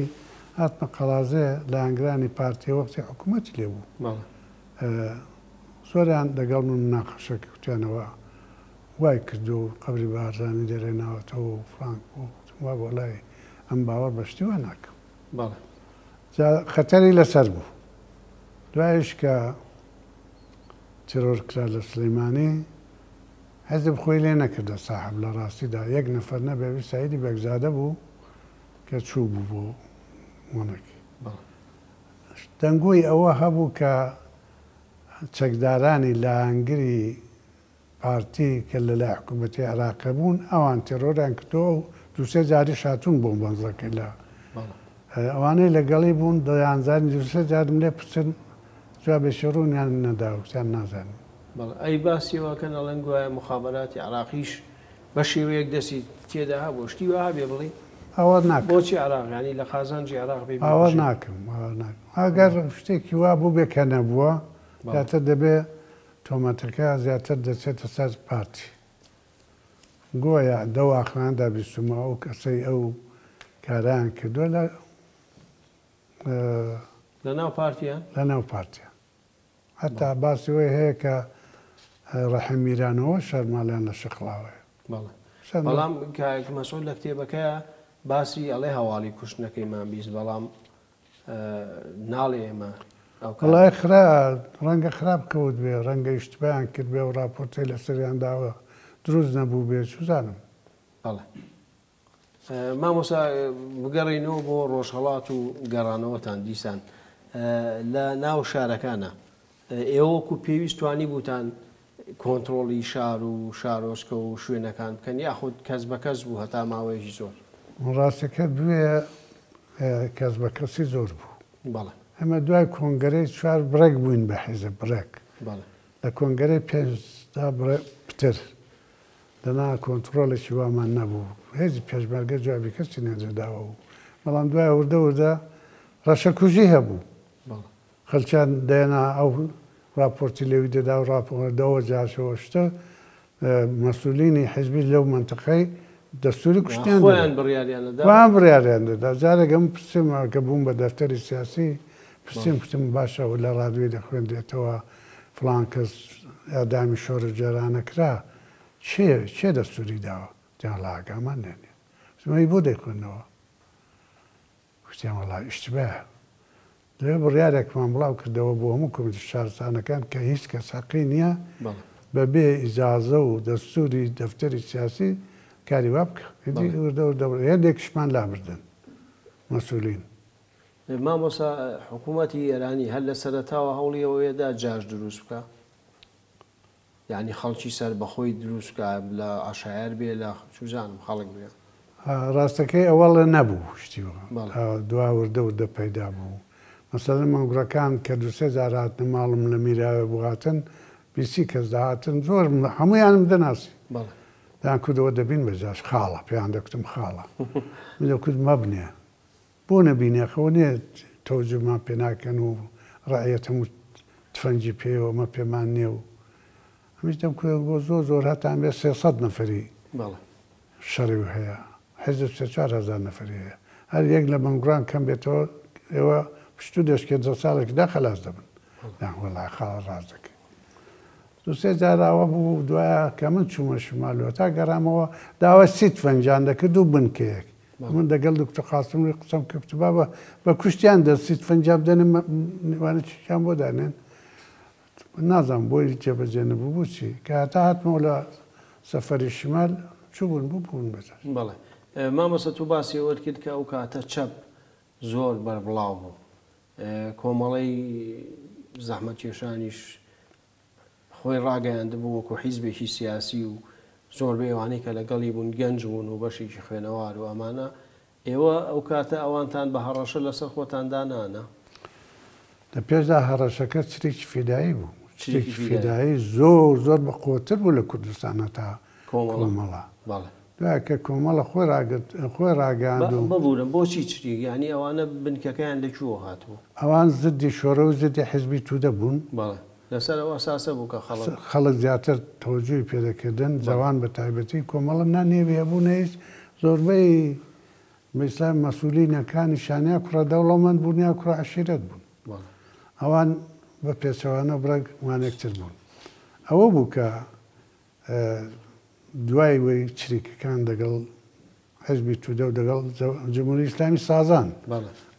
S2: هاتمە قەڵازێ لە ئەنگرانی پارتی وەختی حکوومەتی لێ بوو زۆریان دەگەڵ من ناقەشەکە کوتیانەوە وای کردو و قبری بارزانی دەرێناوەتەوە و فرانک وا بۆ لای ئەم باوەڕ بەشتیوە ناکەم خەتەری لەسەر بوو دوایش کە تیرۆر کرا لە سلەیمانی حەزب خۆی لێ نەکردە ساحب لە ڕاستیدا یەک نەفەر نەبێوی سایدی بەگزادە بوو کە چوو بوو بۆ وەنەکی دەنگۆی ئەوە هەبوو کە چەکدارانی لە هەنگری پارتی کە لە لای حکوومەتی عێراقە بوون ئەوان تێرۆریان کردەوە و 2-3 جاری شاتون بۆ بەنزەکەی لە ئەوانەی لەگەڵی بوون دەیانزانی 2-3 جارم لێ پرسن جواب بێشێڕوونیان نەداوتیان نازانین
S1: ئەی باسیەوەکەن ئەڵەن گوایە مخابراتی عێراقیش بە شێوەیەک دەستی تێدا هەبوو شتی وها بێ بڵێ
S2: ئەوە ناکەم
S1: بۆچی عێراقیانی لە خازانجی عێراق بێ
S2: ئەوە ناکەم ئەگەر شتێکی وا بوو بێ کە نەبووە زیاتر دەبێ تۆمەتەکە زیاتر دەچێتە سەر پارتی گۆیە دەواخاندا بیستمە ئەو کەسەی ئەو کاران کردووە
S1: لەناو پارتیان
S2: لەناو پارتیان هەتا باسیەوەی هەیە کە ڕەحیم میرانەوە شەرماڵیان لە شقڵاوەیە
S1: بەڵام کاک مەسعود لە کتێبەکەیە باسی ئەڵێ هەواڵی کوشتنەکەیمان بیست بەڵام ناڵێ ئێمە
S2: وڵای خرا ڕەنگە خراپ کەوت بێ ڕەنگە ئیشتبایان کرد بێ و راپۆرتی لە سەریان داوە دروست نەبوو بێ سوزانم
S1: مامۆسا بگەڕینەوە بۆ ڕۆژهەڵات و گەڕانەوەتان دیسان لە ناو شارەکانە ئێوەکو پێویستوانی بووتان کۆنتترۆلی شار و شارۆچکە و شوێنەکان بکەن یاخود کەس بە کەس بوو هەتا ماوەیەکی زۆر
S2: ڕاستەکە دوێ کەس بە کەسی زۆر بوو
S1: بەڵێ
S2: ئەمە دوای کۆنگەرەی چوار بڕێک بووین بە حیزب بڕێک لە کۆنگەرەی پێنجدا پتر دەنا کۆنتترۆلێکی وامان نەبوو هێزی پێشمەرگە جوابی کەسی نێدەداوە بوو بەڵام دوای وردە ڕەشەکوژی هەبوو خەلچیان دێنا ئەو راپۆرتی لێوی دەدا و راپۆردەوە جاشەوە شتە مەسئولینی حیزبی لەو منتەقەی دەستوری کوشتیان وان بڕیاریان دەدا جارێکم پرسیمە کە بووم بە دەفتەری سیاسی پرسیم باشە و لە ڕادوێ دەخوێندێتەوە فڵان کەس ئەدامی شۆرە جێرانە کرا چێ دەستوری داوە جان لاگامان نێنێ سمەی بۆ دەیخوێنەوە کوشتیان وەڵای ئیشتباه لێ بڕیارێکمان بڵاو کردەوە بۆ هەموو کۆمیتە شارستانەکان کە هیچ کەس حەقی نییە بەبێ ئیجازە و دەستوری دەفتەری سیاسی کاری وا بکە هێندێکیشمان لابردن مەسئولین
S1: مامۆستا حکوومەتی ئێرانی هەر لە سەرەتاوە هەوڵیەوەیەدا جاش دروست بکە یعنی خەڵکی سەر بەخۆی دروست بکە لە عشایر بێ لە چوزانم خەڵک بێ
S2: ڕاستەکەی ئەوەڵە نەبوو شتیوە دوا وردە پەیدا بوو مەسەلەن مەنگوڕەکان کە دوسێ جار هاتنە ماڵم لە میراوێ بواتن بیسی کەس داهاتن زۆر هەمویانم دەناسی دایان کودەوە دەبین بەجاش خاڵە پێیان دەکوتم خاڵە دەکوت مەبنێ بۆ نەبینێخەوە نییە تەوجمان پێ ناکەن و ڕایەت هەموو تفەنجی پێوە مە پێمان نییە و هەمیش دەم بۆ زۆر هەتان بێ 300 نەفەری شەڕی هەیە حزب 4,000 نەفەری هەیە هەر یەک لە مەنگوڕان کەم بێتەوە ئێوە پشتو دەشکێت 2 ساڵێکدا خەلاص دەبن وەڵای خاڵە ڕاز دەکەی دوسێ جاراوە بوو دوایە کە من چوومە شمالەوە تا گەڕامەوە داوە سیت فەنجان دەکرد و بنکەیەک من دەگەڵ دکتۆر قاسمڵی قسەم کە کتوبا بە کوشتیان دەسیت فەنجاب دەنم نێوانە چیان بۆ دانێن نازانم بۆی جێبەجێ نەبوو بوو چی کە هەتا هاتمەوە لە سەفەری شمال چوو بوون بەجار
S1: بەڵێ مامۆستا تو باسی ئەوەت کرد کە ئەو کاتە چەپ زۆر بەربڵاو بوو کۆمەڵەی زەحمەتکێشانیش خۆی ڕاگەیاندبوو وەکو حیزبێکی سیاسی و زۆر بێوانەی کە لەگەڵی بوون گەنج بوون و بەشێکی خوێنەوار و ئەمانە ئێوە ئەو کاتە ئەوانتان بە هەڕەشە لەسەر خۆتاندا نانە
S2: لە پێشدا هەڕەشەکە چرێکی فیدایی بوو چرێکی فیدایی زۆر بەقوتر بوو لە کوردستانە تا کۆمەڵە دوای کە کۆمەڵە خۆی ڕاگەاند و
S1: ببوورن بۆچی چری یعنی ئەوانە بنکەکەیان لەکوێوە هاتووە
S2: ئەوان زدی شۆرە و زدی حیزبی توودە بوون
S1: لەسەر ئەوە ئەساسە بوو کە
S2: خەڵک زیاتر تەوەجوی پێدەکردن جوان بە تایبەتی کۆمەڵە نانێوی هەبوو نەیس زۆربەی مثلا مەسئولینەکانی شانیا کوڕە دەوڵەمەند بوونیا کوڕە عەشیرەت بوون ئەوان بە پێچەوانە بڕێک وانێکتر بوون ئەوە بوو کە دوای وی چریکەکان دەگەڵ حیزبی توودە و دەگەڵ جمهوری ئیسلامی سازان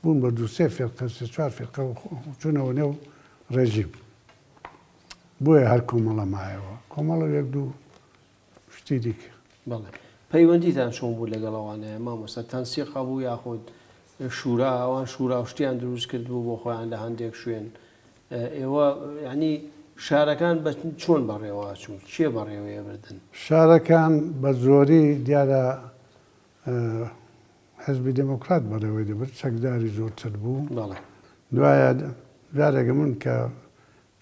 S2: بوون بە 2-3 فێرقە 4 فێرقە چوونەوە نێو ڕێژیم بۆیە هەر کۆمەڵە مایەوە کۆمەڵە 1-2 شتی دیکە
S1: پەیوەندیتان چۆن بوو لەگەڵەوانەیە مامۆستا تەنسیقە بوو یاخود شورا ئەوان شورا شتیان دروست کرد بوو بۆ خۆیان لە هەندێک شوێن ئێوە ینی شارەکان بە چۆن بەڕێوە چوون کێ بەڕێوەیە بردن
S2: شارەکان بە زۆری دیارە حزبی دموکرات بەڕێوەی دەبرد چەکداری زۆرتر بوو دوایە جارێکە من کە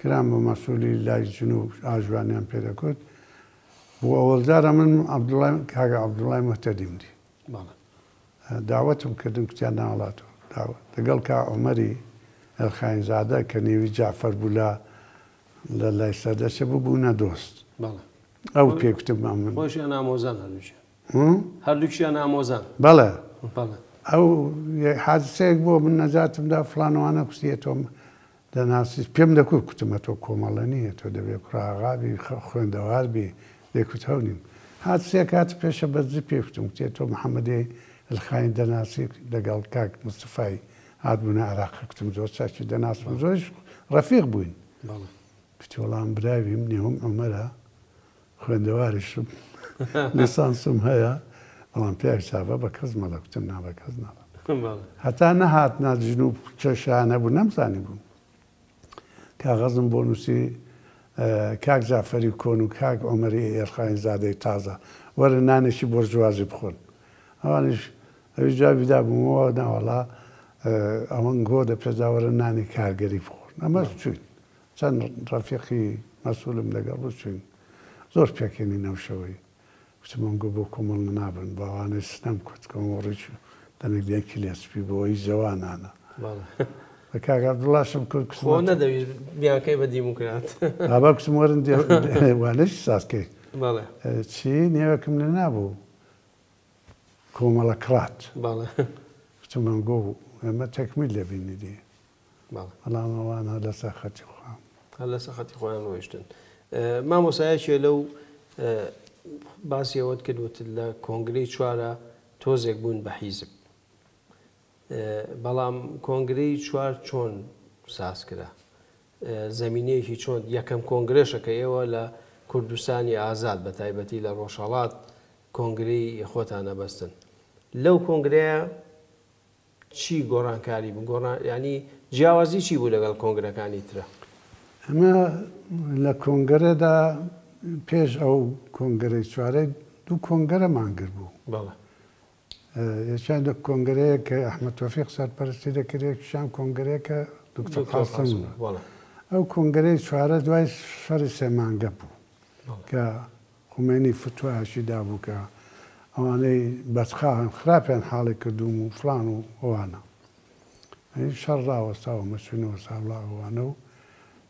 S2: کرام بە مەسئولی لای جنوب ئاژوانیان پێدەکوت بۆ ئەوەڵجارە من کاگە عەبدوڵای مۆحتەدیم دی داوەتم کردم کتیان ناوەڵاتەوە لەگەڵ کا عومەری ئەلخاینزادە کە نێوی جعفەر بوو لە لای سەردەچە بووبوونە دۆست ئەو پێکوتم من
S1: خۆشیان ئامۆزان هەردووکیان ئامۆزان
S2: بەڵێ ئەو حادسەیەک بۆ من نەجاتمدا فڵانەوانە کوستیەتۆم دەناسی پێم دەکوت کوتمە تۆ کۆمەڵە نییە تۆ دەبێت کوڕاغابی خوێندەواربی دەکوت هەونیم حادسەیە کات پێشە بەرزی پێکوتم کتێت تۆ محەممەدی ئەلخاین دەناسی لەگەڵ کاک مستفای هاتبوونە عێراق کوتم زۆر چاکی دەناسم زۆرش ڕەفیق بووین پتی وەڵام براویم نێوم عومەرە خوێندەواریشم لیسانسم هەیە بەڵام پێک چاوە بە کەس مەڵە کوتم نا بە کەس ناڵە هەتا نەهات ناجنوب چێشانە بوو نەمزانی بووم کاغەزم بۆ نووسی کاک جعفەری کۆن و کاک عومەری ئێرخاینزادەی تازە وەرە نانێکی بۆرژوازی بخۆن ئەوانش ئەوی جوابیدا بوومەوە ناوەڵا ئەوەن گۆ دە پێداوەرە نانی کارگەری بخۆن ئەمەش چوین چەند ڕەفیقی مەسئولم لەگەڵ چوین زۆر پێکێنی نەوشەوەی وتمنقو بو كومل نابن باواني سنم كنت كموريش دنك ديكي ليسبي بوي زوان أنا فكاك عبد الله شم كنت
S1: خو ندوي بيان كيف ديمقراط
S2: أباك سمورن دي وانش ساسكي
S1: بالله
S2: شي نيوكم لنابو كومل كرات
S1: بالله
S2: تمنقو ما تكمل لبيني دي
S1: بالله
S2: الله وانا لساختي خوام
S1: هلا ساختي خوان ويشتن ما مساعدش لو باسی ئەوەت کردوت لە کۆنگرەی چوارە تۆزێک بوون بە حیزب بەڵام کۆنگرەی چوار چۆن ساز کرا زەمینەیەکی چۆن یەکەم کۆنگرێشەکە ئێوە لە کوردستانی ئازاد بە تایبەتی لە ڕۆژهەڵات کۆنگرەی خۆتانە بەستن لەو کۆنگرەیە چی گۆڕانکاری بوو ینی جیاوازی چی بوو لەگەڵ کۆنگرەکانی ترە
S2: ئەمە لە کۆنگرەدا پێش ئەو کۆنگرەی چوارەی دوو کۆنگرەمان کرد بوو یەکیان کۆنگرەیە کە ئەحمەد تۆفیق سەرپەرستی دەکرد یەکیشیان کۆنگرەیەکە دوکتۆر قاسم ئەو کۆنگرەی چوارە دوای شەڕی سێ مانگە بوو کە خومێنی فتوایەکی دابوو کە ئەوانەی بەچخان خراپیان حاڵی کردوم و فڵان و ئەوانە شەڕ ڕاوەستاوە مەچوونەوە سابڵاوانە و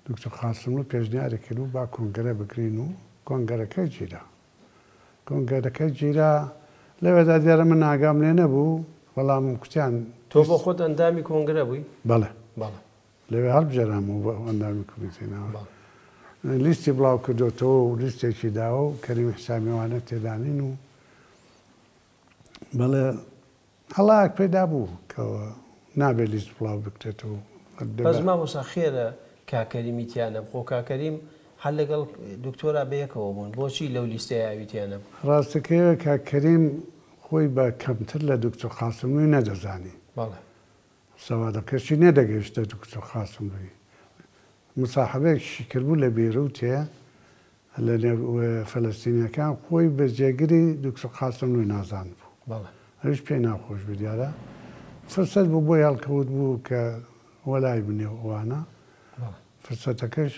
S2: دکتۆر قاسم و پێشنیاری کرد و با کۆنگرە بگرین و کۆنگەرەکەی گیرا کۆنگەرەکەی گیرا لەوێدا دیارە من ئاگام لێ نەبوو بەڵام کوتیان
S1: تۆ بۆ خۆت ئەندامی کۆنگرە بووی
S2: بەڵێ لەوێ هەڵبژێرام و بە ئەندامی کمیتێنەوە لیستی بڵاو کردوتەوە و لیستێکی داوە و کەریمی حسامیوانە تێدانین و بەڵێ هەڵایەک پەیدا بوو کەەوە نابێت لیست بڵاو بکرێتەوە
S1: بەس مامۆستا خێرە کاکەریمی تیانە بخۆ کاکەریم هەر لەگەڵ دکتۆرا بەیەکەوە بوون بۆچی لەو لیستەیە ئاویتیانە
S2: ڕاستەکەوە کاکەریم خۆی بە کەمتر لە دکتۆر قاسملووی نەدەزانی سەوادەکەشی نەدەگەیشتە دکتۆر قاسملووی مساحبەیەکیشی کردبوو لە بێروتێ لە فەلەستینیەکان خۆی بە جێگیری دکتۆر قاسملووی نازان بوو هەویش پێی ناخۆش بوو دیارە فرسەت بوو بۆی هەڵکەوت بوو کە وەلای بنێ ئەوانە فرسەتەکەش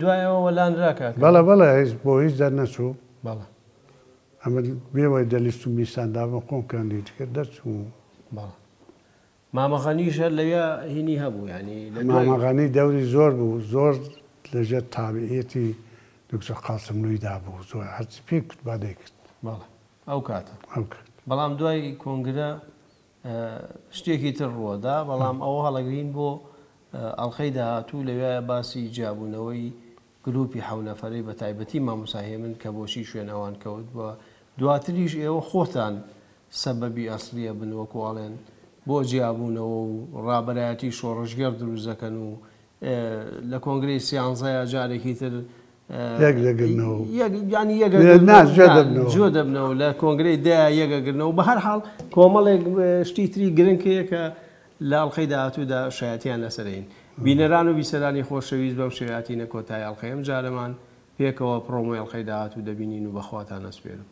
S1: دوایەوە وەلانراکە
S2: بەڵە بۆ هیچ دەرنەچوو ئەمە بێوەی دەلیست و میساندا بە خۆم کاندیدکرد دەرچوو
S1: مامەخانیشە لەوێ هینی هەبوو ینی
S2: مامەخانی دەوری زۆر بوو زۆر لەژێر تابعەتی دکتۆر قاسملوویدا بوو زۆر هەرچی پێ کوتبادەی کرد
S1: ئەو کاتە بەڵام دوای کۆنگرە شتێکی تر ڕووەدا بەڵام ئەوە هەڵەگرین بۆ ئەڵخەی داهاتوو لەوێ باسی جیابوونەوەی گروپی حەونەفەرەی بە تایبەتی مامۆساهێ من کە بۆچی شوێنەوان کەوت بووە دواتریش ئێوە خۆتان سەبەبی ئەسلیە بنوەکوواڵێن بۆ جیابوونەوە و ڕابەرایەتی شۆڕژگەر دروست دەکەن و لە کۆنگرەی سیانزەیە جارێکی تر جۆ دەبنەوە لە کۆنگرەی دای یەکەگرنەوە بە هەر حاڵ کۆمەڵێک شتی تری گرنگەیە کە لە ئەڵخەی داهاتوودا شایەتیان لەسەرین بینەران و بیسەرانی خۆشەویست بەو شێواتینە کۆتای ئەڵخەیەم جارەمان پێکەوە پرۆمۆی ئەڵخەی داهاتوو دەبینین و بەخواتان ئەسپێرم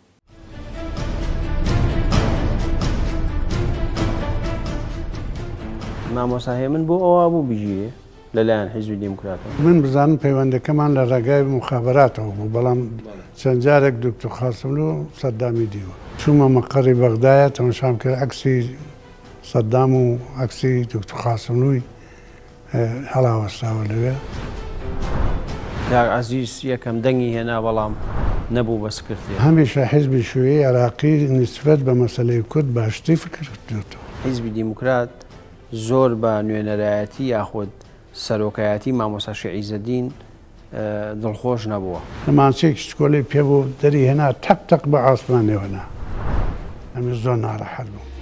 S1: مامۆساهێ من بۆ ئەوە بوو بژیرێ لەلایەن حیزبی دیموکراتەوە
S2: من بزانم پەیوەندەکەمان لە ڕێگای مخابراتەوە بوو بەڵام چەند جارێک دکتۆر قاسملوو سەدامی دیوە چوومە مەقەڕی بەغدایە تەماشام کرد عەکسی سەدام و عەکسی دکتۆر قاسملووی هەڵاوەستاوە لەوێ
S1: کاک عەزیز یەکەم دەنگی هێنا بەڵام نەبوو بە سکرتێ
S2: هەمیشە حیزبی شوێی عێراقی نسبەت بە مەسەلەی کورد باشتری فکر کردوێتەوە
S1: حیزبی دیموکرات زۆر بە نوێنەرایەتی یاخود سەرۆکایەتی مامۆستا شیعیزەدین دڵخۆش نەبووە
S2: نەمانچێکی شکۆلەی پێبوو دەری هێنا تەق تەق بە ئاسمانێوەنا ئەمە زۆر ناڕەحەت بوو